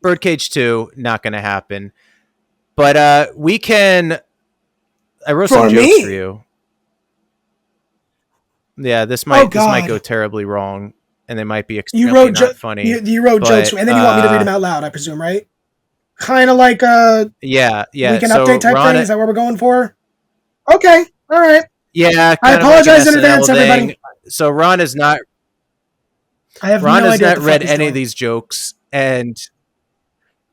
Speaker 3: Birdcage 2, not going to happen. But we can. I wrote some jokes for you. Yeah, this might go terribly wrong, and they might be extremely not funny.
Speaker 4: You wrote jokes, and then you want me to read them out loud, I presume, right? Kind of like
Speaker 3: yeah.
Speaker 4: Weekend update type thing. Is that what we're going for? Okay, all right.
Speaker 3: Yeah,
Speaker 4: I apologize in advance, everybody.
Speaker 3: So Ron has not.
Speaker 4: I have
Speaker 3: Ron
Speaker 4: no
Speaker 3: has
Speaker 4: idea
Speaker 3: not read any of these jokes, and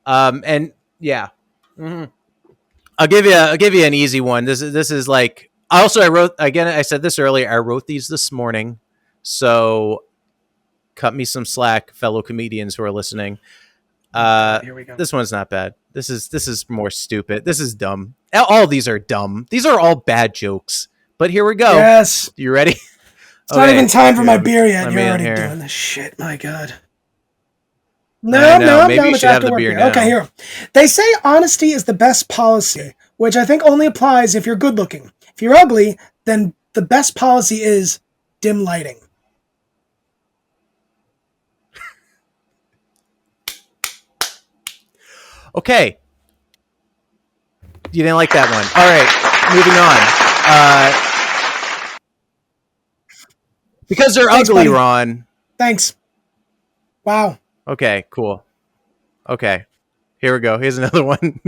Speaker 3: yeah. Mm-hmm. I'll give you an easy one. This is like. Also, I said this earlier. I wrote these this morning, so cut me some slack, fellow comedians who are listening.
Speaker 4: Here we go.
Speaker 3: This one's not bad. This is more stupid. This is dumb. All these are dumb. These are all bad jokes. But here we go.
Speaker 4: Yes.
Speaker 3: You ready?
Speaker 4: It's not even time for my beer yet. You're already doing this shit. My God. No, I'm down with after work here. Okay, here. They say honesty is the best policy, which I think only applies if you're good looking. If you're ugly, then the best policy is dim lighting.
Speaker 3: Okay. You didn't like that one. All right, moving on. Because they're ugly, buddy. Ron.
Speaker 4: Thanks. Wow.
Speaker 3: Okay, cool. Okay. Here we go. Here's another one.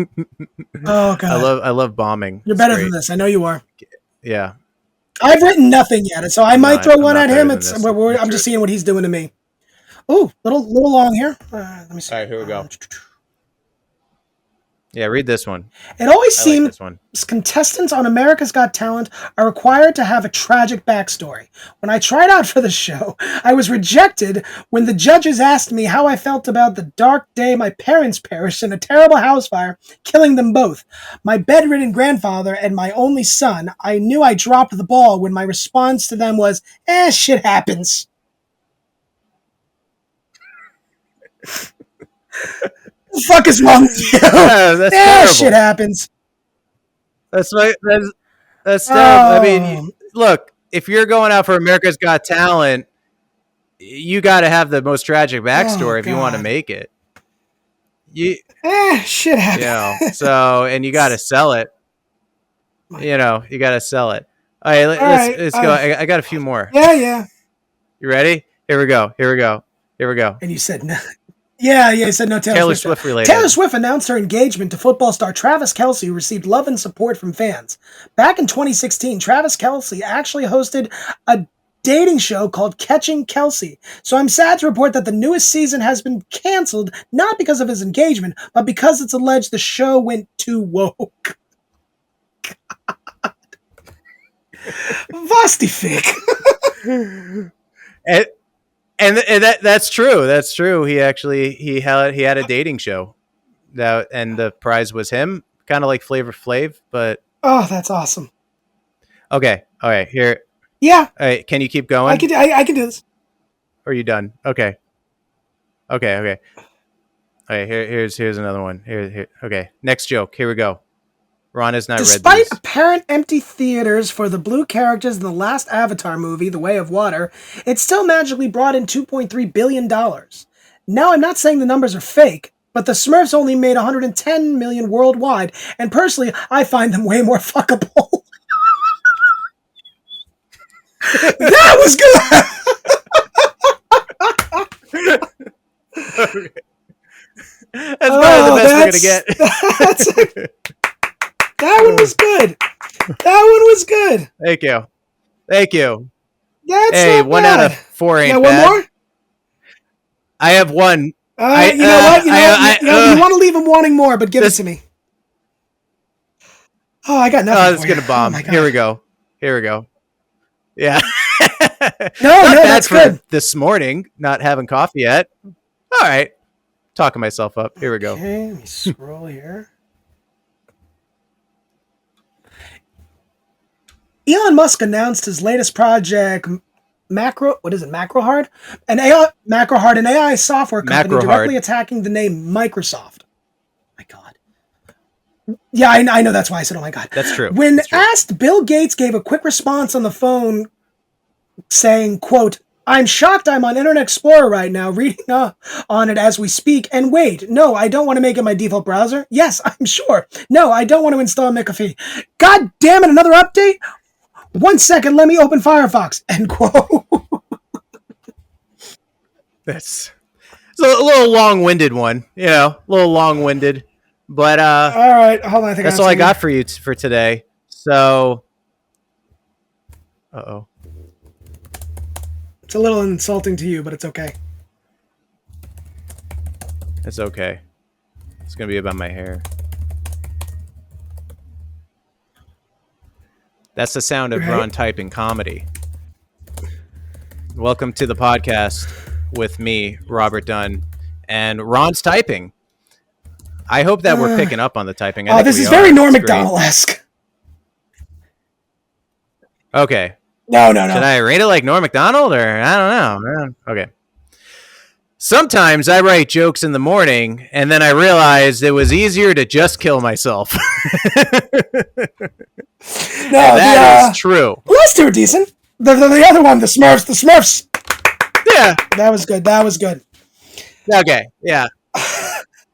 Speaker 4: Oh God.
Speaker 3: I love bombing.
Speaker 4: You're better than this. I know you are.
Speaker 3: Yeah.
Speaker 4: I've written nothing yet, so I might throw one at him. I'm just seeing what he's doing to me. Oh, little long here. Let me see.
Speaker 3: All right, here we go. Yeah, read this one.
Speaker 4: It always seems contestants on America's Got Talent are required to have a tragic backstory. When I tried out for the show, I was rejected when the judges asked me how I felt about the dark day my parents perished in a terrible house fire, killing them both. My bedridden grandfather and my only son, I knew I dropped the ball when my response to them was, shit happens. What the fuck is wrong with you?
Speaker 3: Yeah, that's terrible.
Speaker 4: Shit happens.
Speaker 3: That's terrible. I mean, look, if you're going out for America's Got Talent, you got to have the most tragic backstory if you want to make it.
Speaker 4: Shit happens.
Speaker 3: You know, so, and you got to sell it. You know, you got to sell it. All right, let's go. I got a few more.
Speaker 4: Yeah.
Speaker 3: You ready? Here we go.
Speaker 4: And you said no. Yeah, you said no
Speaker 3: Taylor Swift related.
Speaker 4: Taylor Swift announced her engagement to football star Travis Kelce, who received love and support from fans. Back in 2016, Travis Kelce actually hosted a dating show called Catching Kelce. So I'm sad to report that the newest season has been canceled, not because of his engagement, but because it's alleged the show went too woke. God. Was die Fick.
Speaker 3: And that's true. That's true. He had a dating show, and the prize was him, kind of like Flavor Flav, but
Speaker 4: that's awesome.
Speaker 3: Okay, all right, here.
Speaker 4: Yeah.
Speaker 3: All right, can you keep going?
Speaker 4: I can do this.
Speaker 3: Or are you done? Okay. All right, here's another one. Here. Okay, next joke. Here we go. Ron has not read these.
Speaker 4: Despite apparent empty theaters for the blue characters in the last Avatar movie, The Way of Water, it still magically brought in $2.3 billion. Now, I'm not saying the numbers are fake, but the Smurfs only made $110 million worldwide, and personally, I find them way more fuckable. That was good!
Speaker 3: Okay. That's probably the best we're going to get.
Speaker 4: That one was good.
Speaker 3: Thank you.
Speaker 4: That's
Speaker 3: hey,
Speaker 4: not
Speaker 3: 1
Speaker 4: bad.
Speaker 3: out of 4 ain't
Speaker 4: one
Speaker 3: bad.
Speaker 4: more?
Speaker 3: I have one.
Speaker 4: You want to leave him wanting more, but give it to me. Oh, I got nothing.
Speaker 3: Oh, it's going to bomb. Here we go. Yeah.
Speaker 4: No, that's good.
Speaker 3: This morning, not having coffee yet. All right. Talking myself up. Here we go.
Speaker 4: Okay, let me scroll here. Elon Musk announced his latest project, Macrohard? An AI software company directly attacking the name Microsoft. My God. Yeah, I know that's why I said, oh my God.
Speaker 3: That's true.
Speaker 4: When asked, Bill Gates gave a quick response on the phone saying, quote, I'm shocked I'm on Internet Explorer right now, reading up on it as we speak. And wait, no, I don't want to make it my default browser. Yes, I'm sure. No, I don't want to install McAfee. God damn it, another update? 1 second, let me open Firefox. End quote.
Speaker 3: It's a little long-winded one, a little long-winded. But
Speaker 4: all right, hold on.
Speaker 3: That's all I got for you for today. So,
Speaker 4: it's a little insulting to you, but it's okay.
Speaker 3: It's okay. It's gonna be about my hair. That's the sound of Ron typing comedy. Welcome to the podcast with me, Robert Dunn, and Ron's typing. I hope that we're picking up on the typing.
Speaker 4: This is very Norm Macdonald-esque.
Speaker 3: Okay.
Speaker 4: No.
Speaker 3: Should I rate it like Norm Macdonald, or I don't know? Okay. Sometimes I write jokes in the morning, and then I realized it was easier to just kill myself. That is true.
Speaker 4: Well, those two are decent. The other one, the Smurfs.
Speaker 3: Yeah.
Speaker 4: That was good.
Speaker 3: Okay, yeah.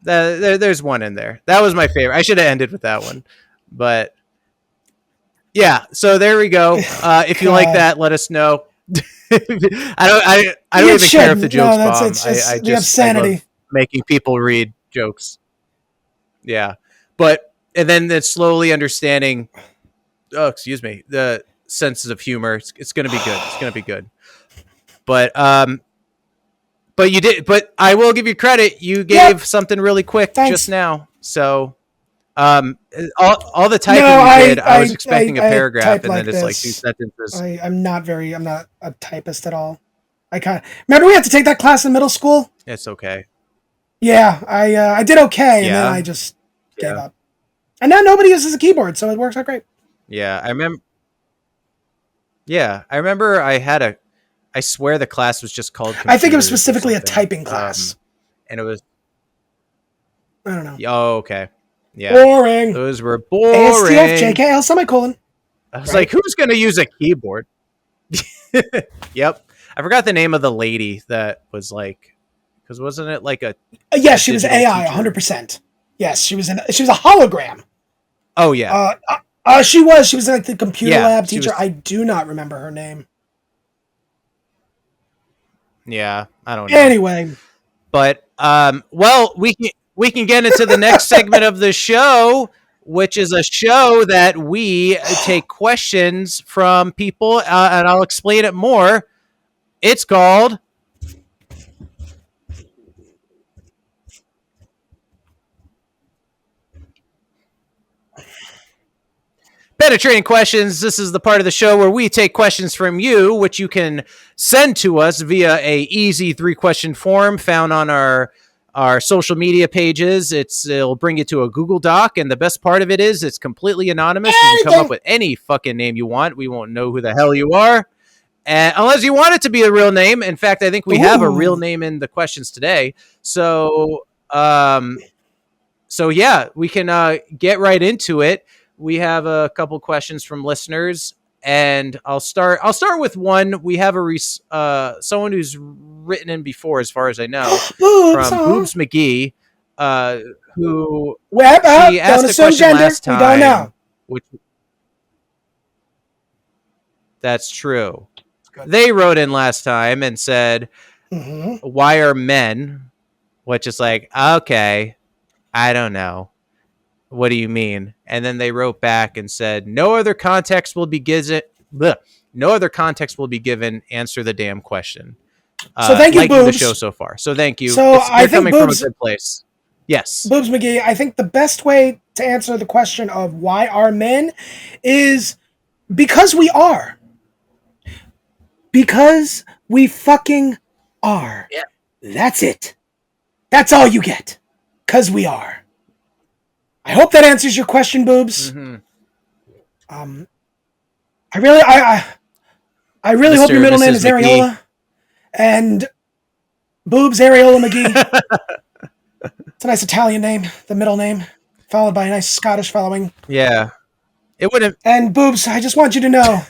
Speaker 3: There's one in there. That was my favorite. I should have ended with that one. But, yeah, so there we go. If you like that, let us know. I don't even care if the jokes bomb. I just love making people read jokes. Yeah. And then it's slowly understanding, the senses of humor. It's going to be good. But you did. But I will give you credit. You gave something really quick just now. So, all the typing you did, I was expecting a paragraph, and then it's like 2 sentences.
Speaker 4: I'm not a typist at all. Remember we had to take that class in middle school?
Speaker 3: It's okay.
Speaker 4: Yeah, I did okay, and then I just gave up. And now nobody uses a keyboard, so it works out great.
Speaker 3: Yeah, I remember. Yeah, I remember. I swear the class was just called.
Speaker 4: I think it was specifically a typing class,
Speaker 3: and it was.
Speaker 4: I don't know.
Speaker 3: Oh, okay. Yeah,
Speaker 4: boring.
Speaker 3: Those were boring.
Speaker 4: ASTF, JKL, semicolon.
Speaker 3: I was like, who's going to use a keyboard? Yep. I forgot the name of the lady that was like, because wasn't it like a?
Speaker 4: Yes, she was AI, 100%. Yes, she was a hologram.
Speaker 3: Oh yeah.
Speaker 4: She was like the computer lab teacher.
Speaker 3: Was...
Speaker 4: I do not remember her name.
Speaker 3: Yeah, I don't know.
Speaker 4: Anyway,
Speaker 3: but well, we can get into the next segment of the show, which is a show that we take questions from people, and I'll explain it more. It's called Penetrating Questions. This is the part of the show where we take questions from you, which you can send to us via a easy 3-question form found on our social media pages. It'll bring you to a Google Doc, and the best part of it is it's completely anonymous. You can come up with any fucking name you want. We won't know who the hell you are, unless you want it to be a real name. In fact, I think we have a real name in the questions today. So yeah, we can get right into it. We have a couple questions from listeners, and I'll start with one. We have someone who's written in before, as far as I know, from Boobs McGee, who she asked a question last time. We don't know. That's true. They wrote in last time and said, "Why are men?" Which is like, okay, I don't know. What do you mean? And then they wrote back and said, no other context will be given. No other context will be given. Answer the damn question.
Speaker 4: So thank you, Boobs.
Speaker 3: The show so far. So thank you.
Speaker 4: So I think
Speaker 3: coming
Speaker 4: Boobs,
Speaker 3: from a good place. Yes.
Speaker 4: Boobs McGee, I think the best way to answer the question of why are men is because we are. Because we fucking are.
Speaker 3: Yeah.
Speaker 4: That's it. That's all you get. Because we are. I hope that answers your question, Boobs.
Speaker 3: Mm-hmm.
Speaker 4: I really hope your middle name is Areola. And Boobs Areola McGee. It's a nice Italian name, the middle name, followed by a nice Scottish following.
Speaker 3: Yeah. It wouldn't.
Speaker 4: And Boobs, I just want you to know,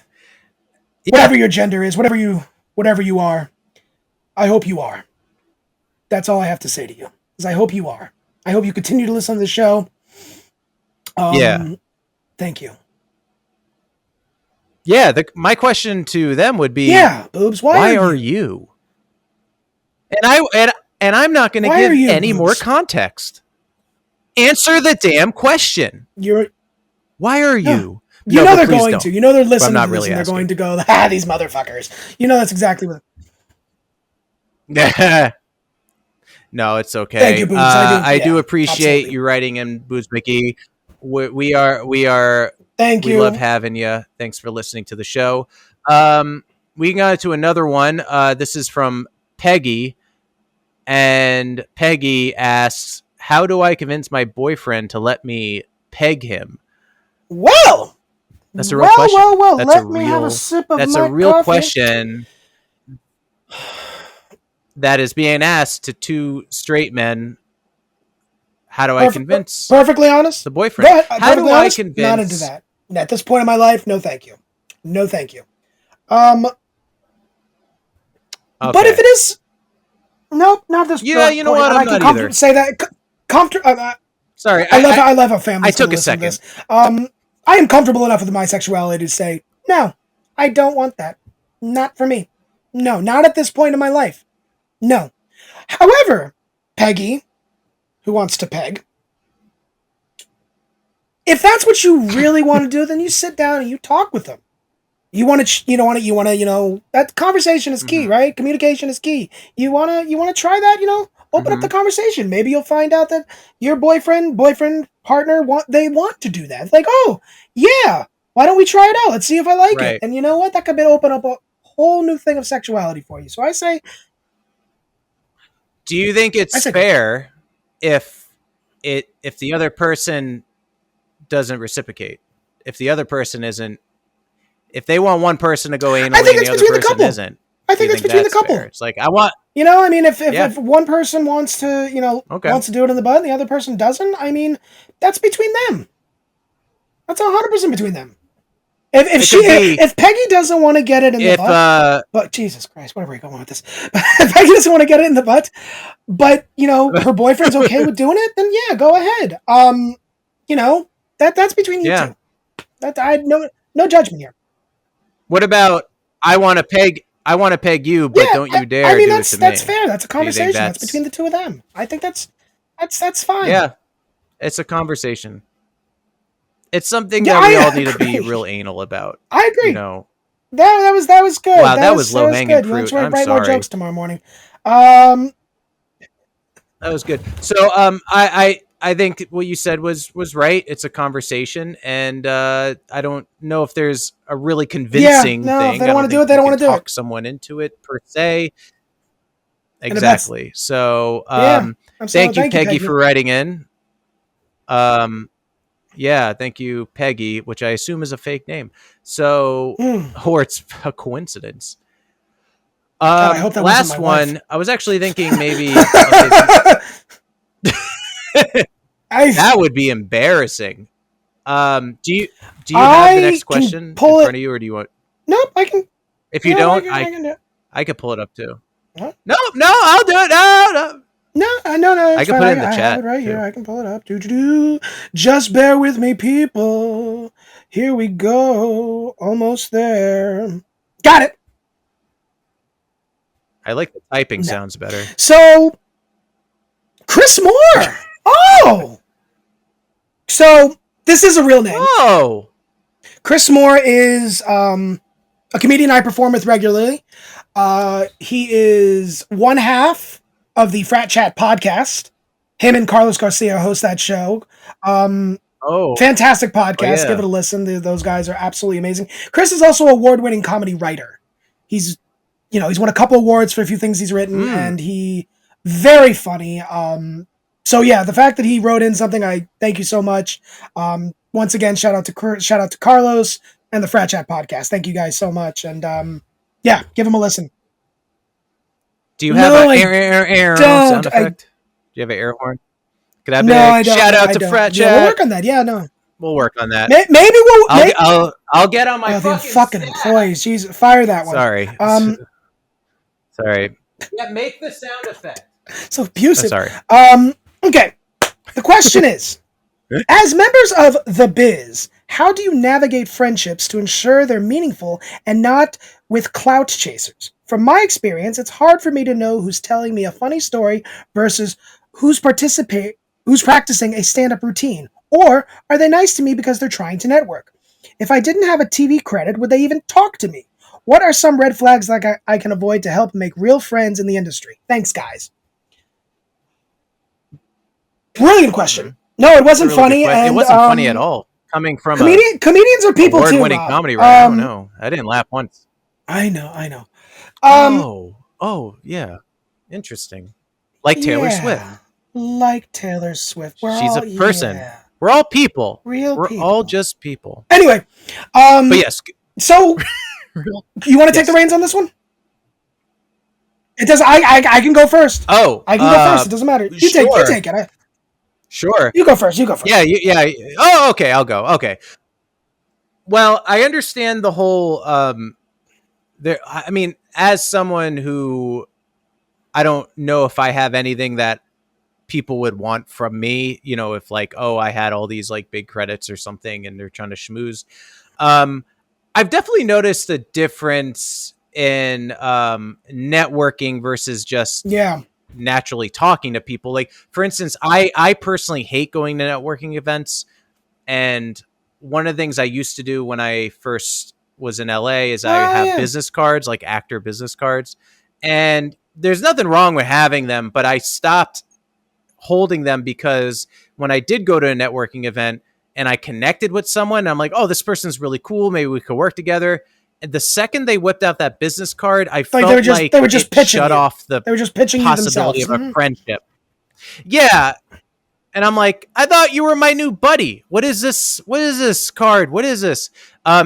Speaker 4: whatever your gender is, whatever you are, I hope you are. That's all I have to say to you. Is I hope you are. I hope you continue to listen to the show. Thank you.
Speaker 3: Yeah, my question to them would be,
Speaker 4: Boobs,
Speaker 3: why are you? And I'm not going to give any more context. Answer the damn question. Why are you?
Speaker 4: You know they're going to. You know they're listening to this and they're going to go, these motherfuckers. You know that's exactly what.
Speaker 3: No, it's okay.
Speaker 4: Thank you, Boobs.
Speaker 3: I do appreciate you writing in, Boobs McGee. We are.
Speaker 4: Thank you.
Speaker 3: We love having you. Thanks for listening to the show. We got to another one. This is from Peggy, and Peggy asks, "How do I convince my boyfriend to let me peg him?"
Speaker 4: Well,
Speaker 3: that's a real question.
Speaker 4: Well. Let me have a sip of my coffee.
Speaker 3: That's a real question that is being asked to two straight men. How do I convince?
Speaker 4: Perfectly honest.
Speaker 3: The boyfriend.
Speaker 4: Go ahead.
Speaker 3: How do I convince?
Speaker 4: Not into that. At this point in my life, no, thank you. No, thank you. Okay. But if it is, nope, not this.
Speaker 3: Yeah, you know what? I'm not either.
Speaker 4: Say that.
Speaker 3: Sorry,
Speaker 4: I love how families.
Speaker 3: I took a second.
Speaker 4: I am comfortable enough with my sexuality to say no. I don't want that. Not for me. No, not at this point in my life. No. However, Peggy, who wants to peg, if that's what you really want to do, then you sit down and you talk with them. You want to, that conversation is key, right? Communication is key. You want to try that, open up the conversation. Maybe you'll find out that your boyfriend, partner, they want to do that. It's like, oh, yeah, why don't we try it out? Let's see if I like it. And you know what? That could open up a whole new thing of sexuality for you. So I say,
Speaker 3: do you think it's fair if the other person doesn't reciprocate? If the other person isn't, if they want one person to go anally and the other person isn't,
Speaker 4: I think it's between the couple.
Speaker 3: Fair? It's like, I want,
Speaker 4: if one person wants to, wants to do it in the butt and the other person doesn't, that's between them. That's 100% between them. If Peggy doesn't want to get it in the butt, but Jesus Christ, where are we going with this? If Peggy doesn't want to get it in the butt, but her boyfriend's okay with doing it, then yeah, go ahead. That's between you two. That I no judgment here.
Speaker 3: What about I want to peg you, but don't you dare?
Speaker 4: That's fair. That's a conversation. That's between the two of them. I think that's fine.
Speaker 3: Yeah, it's a conversation. It's something that we all need to be real anal about.
Speaker 4: I agree.
Speaker 3: That
Speaker 4: was good.
Speaker 3: Wow, that was low hanging fruit.
Speaker 4: I'm sorry. Write more jokes tomorrow morning.
Speaker 3: That was good. So I think what you said was right. It's a conversation, and I don't know if there's a really convincing thing.
Speaker 4: If they don't want to do it, they don't want to
Speaker 3: talk someone into it per se. Exactly. So thank you, Peggy, for writing in. Yeah, thank you, Peggy, which I assume is a fake name. So, or it's a coincidence.
Speaker 4: God, I hope that
Speaker 3: last
Speaker 4: wasn't my
Speaker 3: one,
Speaker 4: wife.
Speaker 3: I was actually thinking maybe that would be embarrassing. Do you have the next question in front of you, or do you want?
Speaker 4: Nope, I can.
Speaker 3: If you don't,
Speaker 4: I can do it.
Speaker 3: I could pull it up too.
Speaker 4: What?
Speaker 3: No, I'll do it. No.
Speaker 4: No.
Speaker 3: I can put it in the chat.
Speaker 4: I have it right here. I can pull it up. Just bear with me, people. Here we go. Almost there. Got it.
Speaker 3: I like the typing sounds better.
Speaker 4: So, Chris Moore. Oh. So, this is a real name.
Speaker 3: Oh.
Speaker 4: Chris Moore is a comedian I perform with regularly. He is one half of the Frat Chat podcast. Him and Carlos Garcia host that show. Fantastic podcast.
Speaker 3: Oh, yeah.
Speaker 4: Give it a listen. Those guys are absolutely amazing. Chris is also an award-winning comedy writer. He's won a couple awards for a few things he's written, and he very funny. So yeah, the fact that he wrote in something, I thank you so much. Once again, shout out to Carlos and the Frat Chat podcast. Thank you guys so much, and yeah, give him a listen.
Speaker 3: Do you have an air sound effect? Do you have an air horn? Could I be I don't. Shout out to Frat Chat?
Speaker 4: Yeah, we'll work on that. Yeah, no.
Speaker 3: We'll work on that.
Speaker 4: Maybe
Speaker 3: I'll get on my
Speaker 4: fucking employees. Jesus, fire that one.
Speaker 3: Sorry. Sorry. Yeah, make the sound effect.
Speaker 4: So abusive.
Speaker 3: Sorry.
Speaker 4: Okay. The question is, as members of The Biz, how do you navigate friendships to ensure they're meaningful and not with clout chasers? From my experience, it's hard for me to know who's telling me a funny story versus who's practicing a stand-up routine. Or are they nice to me because they're trying to network? If I didn't have a TV credit, would they even talk to me? What are some red flags that I can avoid to help make real friends in the industry? Thanks, guys. Brilliant question. No, it wasn't funny. And,
Speaker 3: it wasn't funny at all. Coming from
Speaker 4: comedians are people too.
Speaker 3: Award-winning comedy writer. I don't know. I didn't laugh once.
Speaker 4: I know.
Speaker 3: Yeah. Interesting. Like Taylor Swift.
Speaker 4: Like Taylor Swift.
Speaker 3: She's a person. Yeah. We're all people. We're all just people.
Speaker 4: Anyway.
Speaker 3: But yes.
Speaker 4: So, you want to take the reins on this one? It does. I can go first.
Speaker 3: Oh.
Speaker 4: I can go first. It doesn't matter. You take it.
Speaker 3: Sure.
Speaker 4: You go first.
Speaker 3: Yeah. Oh, okay. I'll go. Okay. Well, I understand the whole. As someone who, I don't know if I have anything that people would want from me. If I had all these big credits or something, and they're trying to schmooze. I've definitely noticed a difference in networking versus just naturally talking to people. Like, for instance, I personally hate going to networking events, and one of the things I used to do when I first was in LA is I have business cards, like actor business cards, and there's nothing wrong with having them, but I stopped holding them because when I did go to a networking event and I connected with someone, I'm like, oh, this person's really cool, maybe we could work together. And the second they whipped out that business card, I felt
Speaker 4: they were just pitching
Speaker 3: shut off the
Speaker 4: they were just pitching
Speaker 3: possibility of a friendship. Yeah. And I'm like, I thought you were my new buddy. What is this? What is this card? What is this?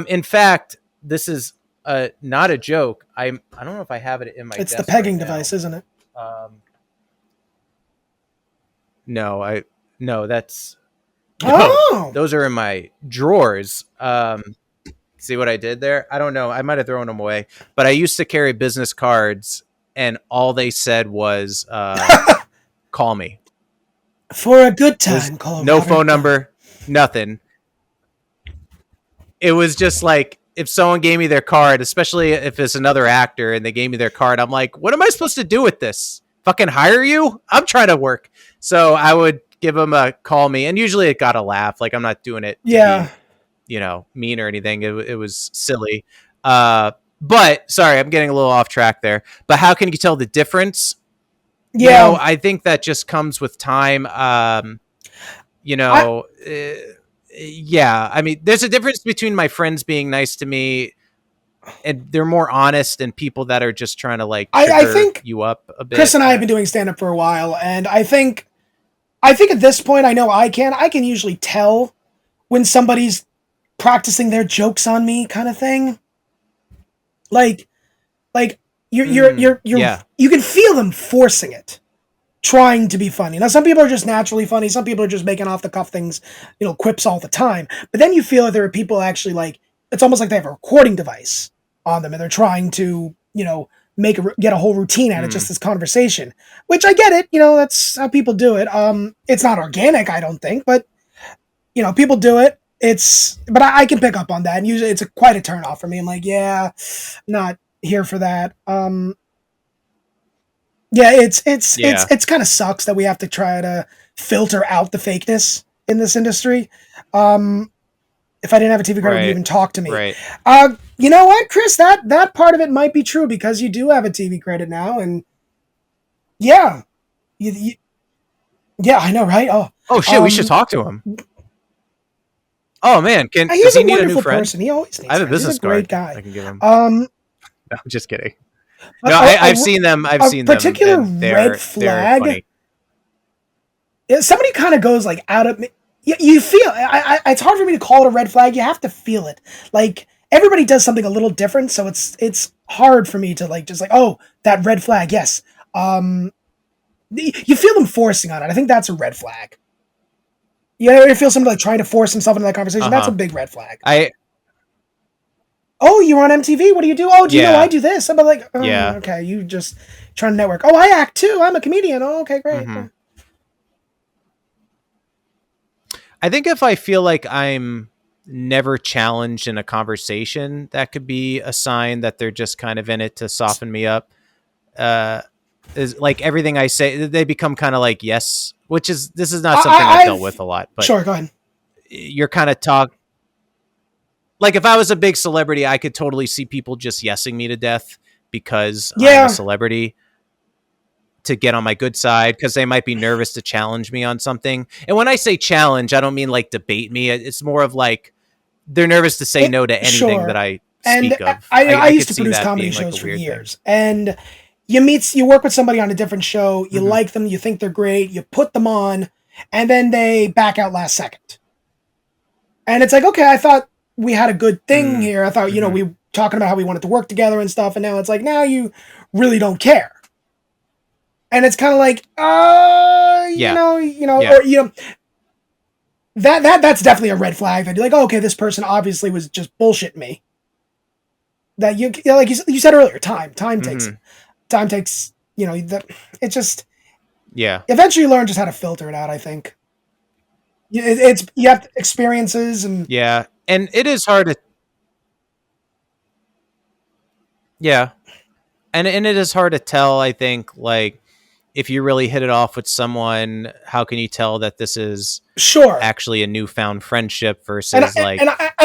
Speaker 3: In fact, this is not a joke. I don't know if I have it in my
Speaker 4: It's
Speaker 3: desk
Speaker 4: the pegging
Speaker 3: right
Speaker 4: device, isn't it?
Speaker 3: No, that's
Speaker 4: Oh,
Speaker 3: those are in my drawers. See what I did there? I don't know. I might have thrown them away, but I used to carry business cards, and all they said was, "Call me
Speaker 4: for a good time." Call
Speaker 3: no phone number, nothing. It was just like if someone gave me their card, especially if it's another actor and they gave me their card, I'm like, what am I supposed to do with this? Fucking hire you? I'm trying to work. So I would give them a call me, and usually it got a laugh. Like I'm not doing it to be, mean or anything. It was silly. But sorry, I'm getting a little off track there. But how can you tell the difference?
Speaker 4: Yeah.
Speaker 3: I think that just comes with time. Yeah, I mean, there's a difference between my friends being nice to me and they're more honest and people that are just trying to like
Speaker 4: I think
Speaker 3: you up a bit.
Speaker 4: Chris and I have been doing stand-up for a while, and I think at this point I know I can usually tell when somebody's practicing their jokes on me kind of thing. Like you can feel them forcing it, trying to be funny. Now, some people are just naturally funny. Some people are just making off the cuff things, quips all the time. But then you feel that there are people actually like, it's almost like they have a recording device on them and they're trying to, get a whole routine out of just this conversation, which I get it. That's how people do it. It's not organic, I don't think, but people do it. But I can pick up on that, and usually it's quite a turn off for me. I'm like, yeah, not here for that. Yeah, it's kind of sucks that we have to try to filter out the fakeness in this industry. If I didn't have a TV credit, you'd even talk to me.
Speaker 3: Right.
Speaker 4: You know what, Chris? That part of it might be true because you do have a TV credit now, and yeah, yeah, I know, right?
Speaker 3: Oh shit, we should talk to him. Oh man, does he need a new friend?
Speaker 4: Person. He always needs
Speaker 3: I have a business
Speaker 4: card.
Speaker 3: Great guy. I can give him.
Speaker 4: No,
Speaker 3: I'm just kidding. No, I've seen them. I've seen them.
Speaker 4: Particular red flag. Somebody kind of goes like out of me. You feel it's hard for me to call it a red flag. You have to feel it. Like everybody does something a little different, so it's hard for me to like just like, oh, that red flag. Yes. You feel them forcing on it. I think that's a red flag. You feel somebody like trying to force himself into that conversation. That's a big red flag. Oh, you're on MTV? What do you do? Oh, do you know I do this? I'm like, okay, you just trying to network. Oh, I act too. I'm a comedian. Oh, okay, great.
Speaker 3: Mm-hmm. I think if I feel like I'm never challenged in a conversation, that could be a sign that they're just kind of in it to soften me up. Is like everything I say, they become kind of like yes, this is not something I've dealt with a lot. But
Speaker 4: sure, go ahead.
Speaker 3: You're kind of like if I was a big celebrity, I could totally see people just yesing me to death because I'm a celebrity to get on my good side because they might be nervous to challenge me on something. And when I say challenge, I don't mean like debate me. It's more of like they're nervous to say no to anything that I speak of.
Speaker 4: I used to produce comedy shows for years. And you work with somebody on a different show, you like them, you think they're great, you put them on, and then they back out last second. And it's like, okay, I thought we had a good thing here. I thought, we were talking about how we wanted to work together and stuff. And now it's like, now you really don't care. And it's kind of like, that's definitely a red flag that you're like, oh, okay, this person obviously was just bullshitting me. That like you said earlier, time takes, it just, eventually you learn just how to filter it out. I think you have experiences and
Speaker 3: and it is hard to, and it is hard to tell. I think like if you really hit it off with someone, how can you tell that this is actually a newfound friendship versus and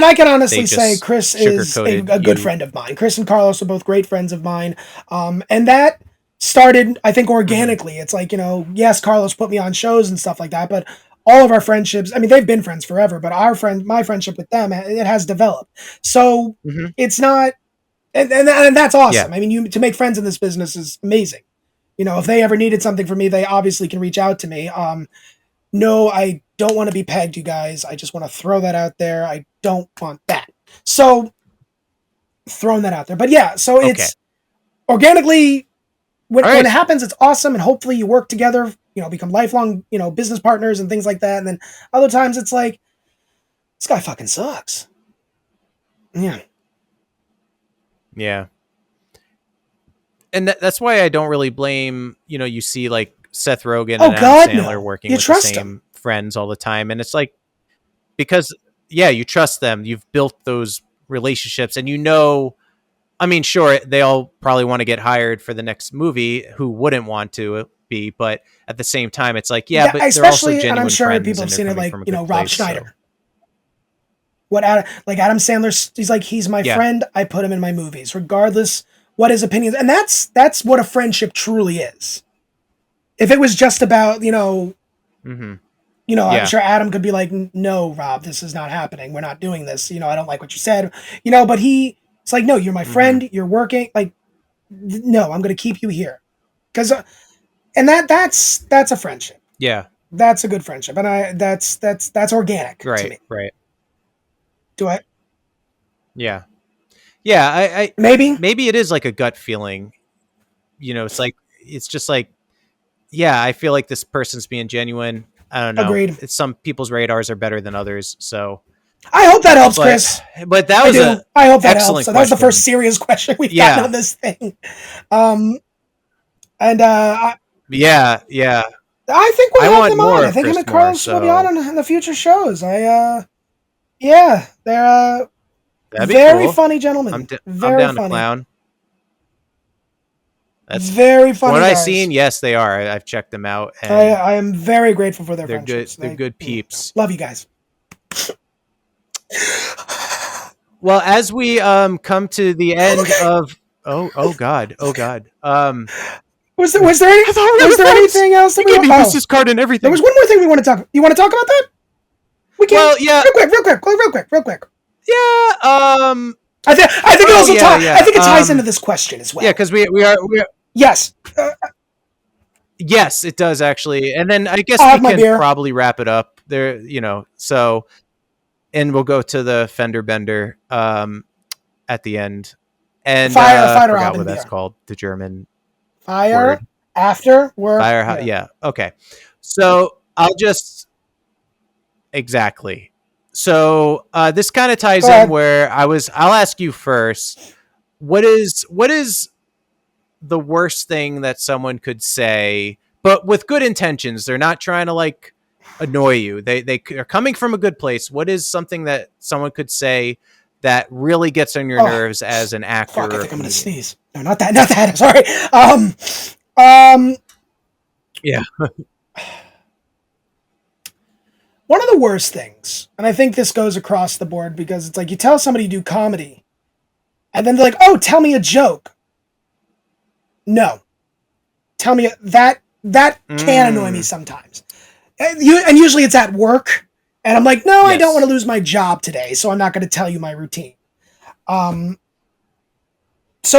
Speaker 4: I can honestly say Chris is a good friend of mine. Chris and Carlos are both great friends of mine. And that started, I think, organically. It's like, yes, Carlos put me on shows and stuff like that, but all of our friendships, I mean, they've been friends forever, but my friendship with them, it has developed. So it's not, and that's awesome. I mean, to make friends in this business is amazing. If they ever needed something from me, they obviously can reach out to me. No, I don't want to be pegged, you guys. I just want to throw that out there. I don't want that. So, throwing that out there. But yeah, so it's organically, when it happens, it's awesome. And hopefully you work together, become lifelong, business partners and things like that. And then other times it's like, this guy fucking sucks. Yeah.
Speaker 3: Yeah. And that's why I don't really blame, you see like Seth Rogen and Adam Sandler working with the same friends all the time. And it's like, because, you trust them. You've built those relationships and sure, they all probably want to get hired for the next movie. Who wouldn't want to be? But at the same time, it's like, but they're also genuine, and I'm sure people have seen it, like,
Speaker 4: Rob Schneider. So. What Adam Sandler, he's my friend. I put him in my movies, regardless what his opinions. And that's what a friendship truly is. If it was just about, I'm sure Adam could be like, no, Rob, this is not happening. We're not doing this. I don't like what you said, but it's like, no, you're my friend. You're working. Like, no, I'm going to keep you here. And that's a friendship.
Speaker 3: Yeah.
Speaker 4: That's a good friendship. And that's organic to me.
Speaker 3: Right.
Speaker 4: Do I?
Speaker 3: Yeah. Yeah. I maybe it is like a gut feeling, it's just like, I feel like this person's being genuine. I don't know.
Speaker 4: Agreed.
Speaker 3: Some people's radars are better than others. So
Speaker 4: I hope that helps, Chris.
Speaker 3: But that was
Speaker 4: I hope that helps. So that was the first serious question we've gotten on this thing.
Speaker 3: Yeah.
Speaker 4: I think we'll have them on. I think him and Carlos will be on in the future shows. They're very
Speaker 3: cool.
Speaker 4: Funny gentlemen.
Speaker 3: I'm
Speaker 4: very
Speaker 3: down
Speaker 4: funny.
Speaker 3: To clown. That's
Speaker 4: very funny.
Speaker 3: What I've seen, yes, they are. I've checked them out. And
Speaker 4: I am very grateful for their
Speaker 3: they're
Speaker 4: friendships.
Speaker 3: They're good peeps.
Speaker 4: Love you guys.
Speaker 3: Well, as we come to the end of oh god.
Speaker 4: Was there anything else that
Speaker 3: we gave me business card and everything?
Speaker 4: There was one more thing we want to talk. You want to talk about that? We can.
Speaker 3: Well, yeah.
Speaker 4: Real quick.
Speaker 3: Yeah.
Speaker 4: I think it also I think it ties into this question as well.
Speaker 3: Yeah, because we are.
Speaker 4: Yes.
Speaker 3: Yes, it does actually, and then I guess we can probably wrap it up there. So, and we'll go to the fender bender at the end, and I forgot what that's called. The German
Speaker 4: fire
Speaker 3: word.
Speaker 4: After word.
Speaker 3: Fire. Yeah. Okay. So I'll just exactly. So this kind of ties in where I'll ask you first. What is the worst thing that someone could say, but with good intentions? They're not trying to like annoy you. They are coming from a good place. What is something that someone could say that really gets on your nerves as an actor?
Speaker 4: Fuck, I think I'm gonna sneeze. No, not that. Sorry.
Speaker 3: Yeah.
Speaker 4: One of the worst things, and I think this goes across the board, because it's like you tell somebody you do comedy, and then they're like, "Oh, tell me a joke." No, tell me that can annoy me sometimes, and usually it's at work, and I'm like, "No, yes. I don't want to lose my job today, so I'm not going to tell you my routine." So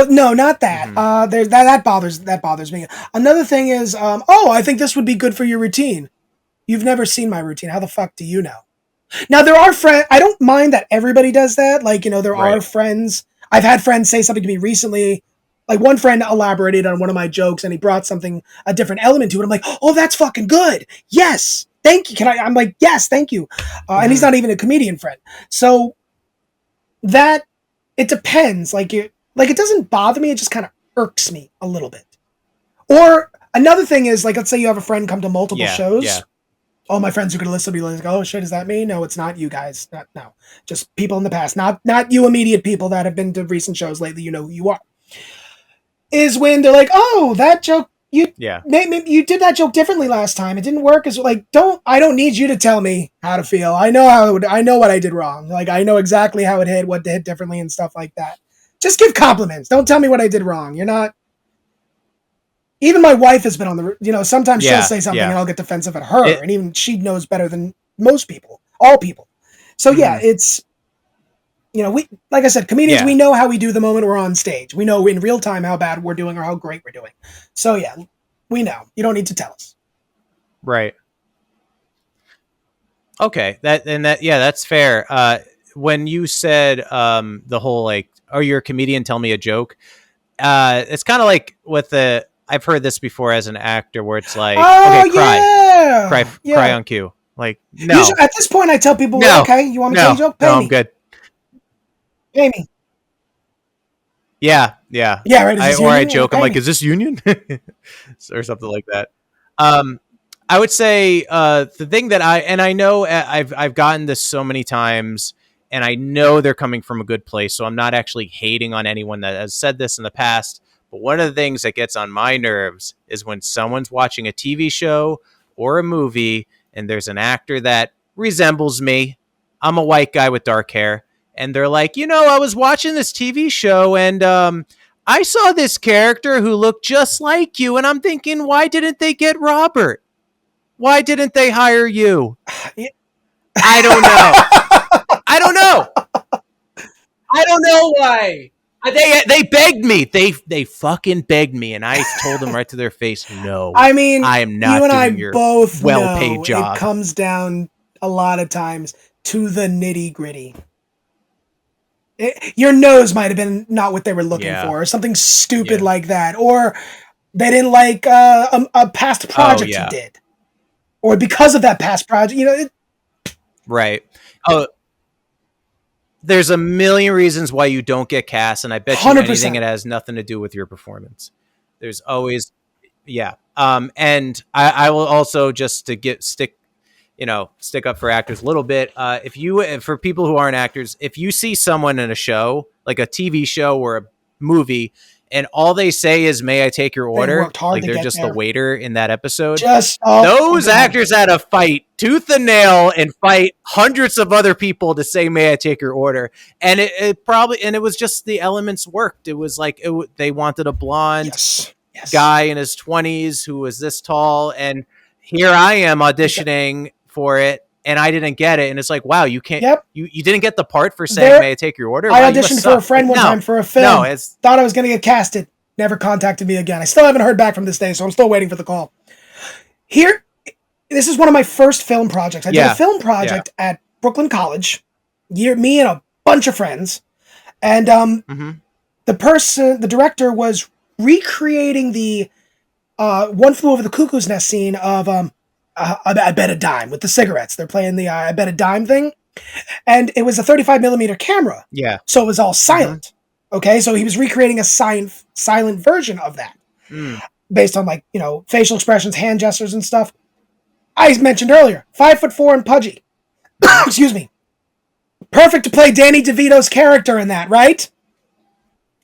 Speaker 4: no, not that. Mm-hmm. That bothers me. Another thing is, I think this would be good for your routine. You've never seen my routine. How the fuck do you know? Now, there are friends. I don't mind that everybody does that. Like, there are friends. I've had friends say something to me recently. Like, one friend elaborated on one of my jokes, and he brought a different element to it. I'm like, oh, that's fucking good. Yes. Thank you. I'm like, yes, thank you. And he's not even a comedian friend. So that, it depends. Like, it doesn't bother me. It just kind of irks me a little bit. Or another thing is, like, let's say you have a friend come to multiple shows. Yeah. All my friends are going to listen to be like, oh shit, is that me? No, it's not you guys. No, just people in the past. Not you immediate people that have been to recent shows lately. You know who you are. Is when they're like, oh, that joke, maybe you did that joke differently last time. It didn't work. As like, I don't need you to tell me how to feel. I know I know what I did wrong. Like, I know exactly how it hit, what to hit differently and stuff like that. Just give compliments. Don't tell me what I did wrong. You're not. Even my wife has been on the, sometimes she'll say something and I'll get defensive at her. And even she knows better than most people, all people. So it's, we, like I said, comedians, we know how we do the moment we're on stage. We know in real time how bad we're doing or how great we're doing. So we know. You don't need to tell us.
Speaker 3: Right. Okay. That's fair. When you said the whole, like, oh, you're a comedian, tell me a joke. It's kind of like with I've heard this before as an actor where it's like, cry on cue. Like, no.
Speaker 4: Usually, at this point, I tell people, okay, you want me to tell you a joke? Pay me.
Speaker 3: I'm good.
Speaker 4: Pay me.
Speaker 3: Yeah.
Speaker 4: Right.
Speaker 3: I joke, I'm like, is this union? Or something like that. I would say the thing that I know I've gotten this so many times, and I know they're coming from a good place, so I'm not actually hating on anyone that has said this in the past. But one of the things that gets on my nerves is when someone's watching a TV show or a movie, and there's an actor that resembles me. I'm a white guy with dark hair, and they're like, I was watching this TV show, and I saw this character who looked just like you, and I'm thinking, why didn't they get Robert? Why didn't they hire you? I don't know. I don't know why. They begged me. They fucking begged me, and I told them right to their face, no.
Speaker 4: I mean,
Speaker 3: I am not
Speaker 4: you and
Speaker 3: doing
Speaker 4: I
Speaker 3: your
Speaker 4: both
Speaker 3: well-paid job.
Speaker 4: It comes down a lot of times to the nitty gritty. Your nose might have been not what they were looking for, or something stupid like that, or they didn't like a past project you did, or because of that past project,
Speaker 3: right. Oh, there's a million reasons why you don't get cast, and I bet you
Speaker 4: 100%.
Speaker 3: anything it has nothing to do with your performance. There's always, and I will also, just to stick up for actors a little bit. For people who aren't actors, if you see someone in a show, like a TV show or a movie, and all they say is, "May I take your order?" Like they're just the waiter in that episode. Those actors had to fight tooth and nail and fight hundreds of other people to say, "May I take your order?" And it was just the elements worked. It was like they wanted a blonde guy in his 20s who was this tall, and here I am auditioning for it, and I didn't get it. And it's like, wow, you can't. You didn't get the part for saying, "May I take your order?"
Speaker 4: I auditioned for a friend one time for a film. Thought I was going to get casted. Never contacted me again. I still haven't heard back from this day, so I'm still waiting for the call. This is one of my first film projects. I did a film project at Brooklyn College. Me and a bunch of friends, and the director was recreating the One Flew Over the Cuckoo's Nest scene of I Bet a Dime with the cigarettes. They're playing the I Bet a Dime thing. And it was a 35 millimeter camera. Yeah. So it was all silent. Mm-hmm. Okay. So he was recreating a silent version of that based on facial expressions, hand gestures and stuff. I mentioned earlier, 5'4" and pudgy. Excuse me. Perfect to play Danny DeVito's character in that, right?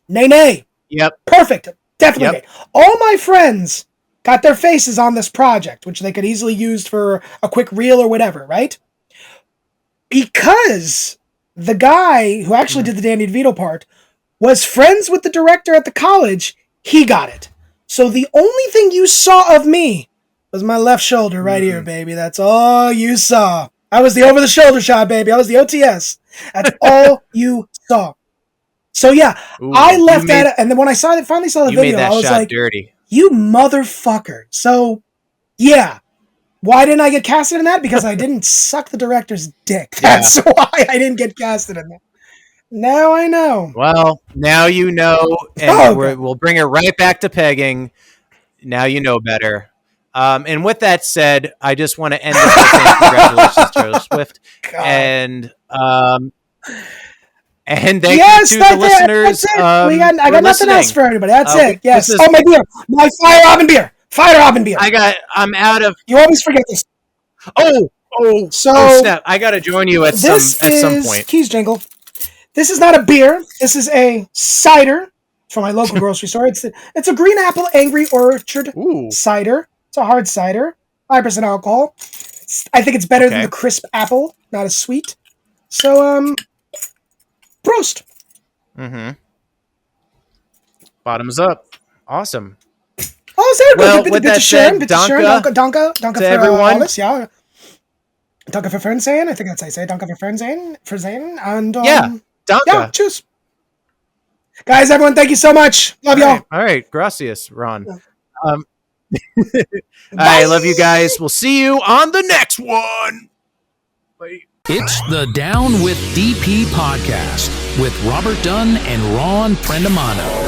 Speaker 4: Nay. Yep. Perfect. Definitely. Yep. All my friends got their faces on this project, which they could easily use for a quick reel or whatever, right? Because the guy who actually did the Danny DeVito part was friends with the director at the college, he got it. So the only thing you saw of me was my left shoulder right here, baby. That's all you saw. I was the over-the-shoulder shot, baby. I was the OTS. That's all you saw. So yeah, I left that, and then when I finally saw the video, I was like, dirty. You motherfucker. So, yeah. Why didn't I get casted in that? Because I didn't suck the director's dick. That's why I didn't get casted in that. Now I know. Well, now you know, and we'll bring it right back to pegging. Now you know better. And with that said, I just want to end this by saying congratulations, Taylor Swift. God. And thank you to the listeners. I got nothing else for anybody. That's it. Yes. My beer. My Fire Robin beer. Fire Robin beer. I'm out of. You always forget this. Snap. I got to join you at some point. Keys jingle. This is not a beer. This is a cider from my local grocery store. It's a Green Apple Angry Orchard cider. It's a hard cider. 5% alcohol. I think it's better than the crisp apple. Not as sweet. So, Prost. Mm-hmm. Bottoms up. Awesome. Oh, sehr gut. Well, with that said, danke to everyone. Alles, ja. Danke für Fernsehen. I think that's how I say. Danke für Fernsehen. And, danke. Yeah, tschüss. Guys, everyone, thank you so much. Love y'all. All right. Gracias, Ron. I love you guys. We'll see you on the next one. Bye.
Speaker 1: It's the Down with DP podcast with Robert Dunn and Ron Prendamano.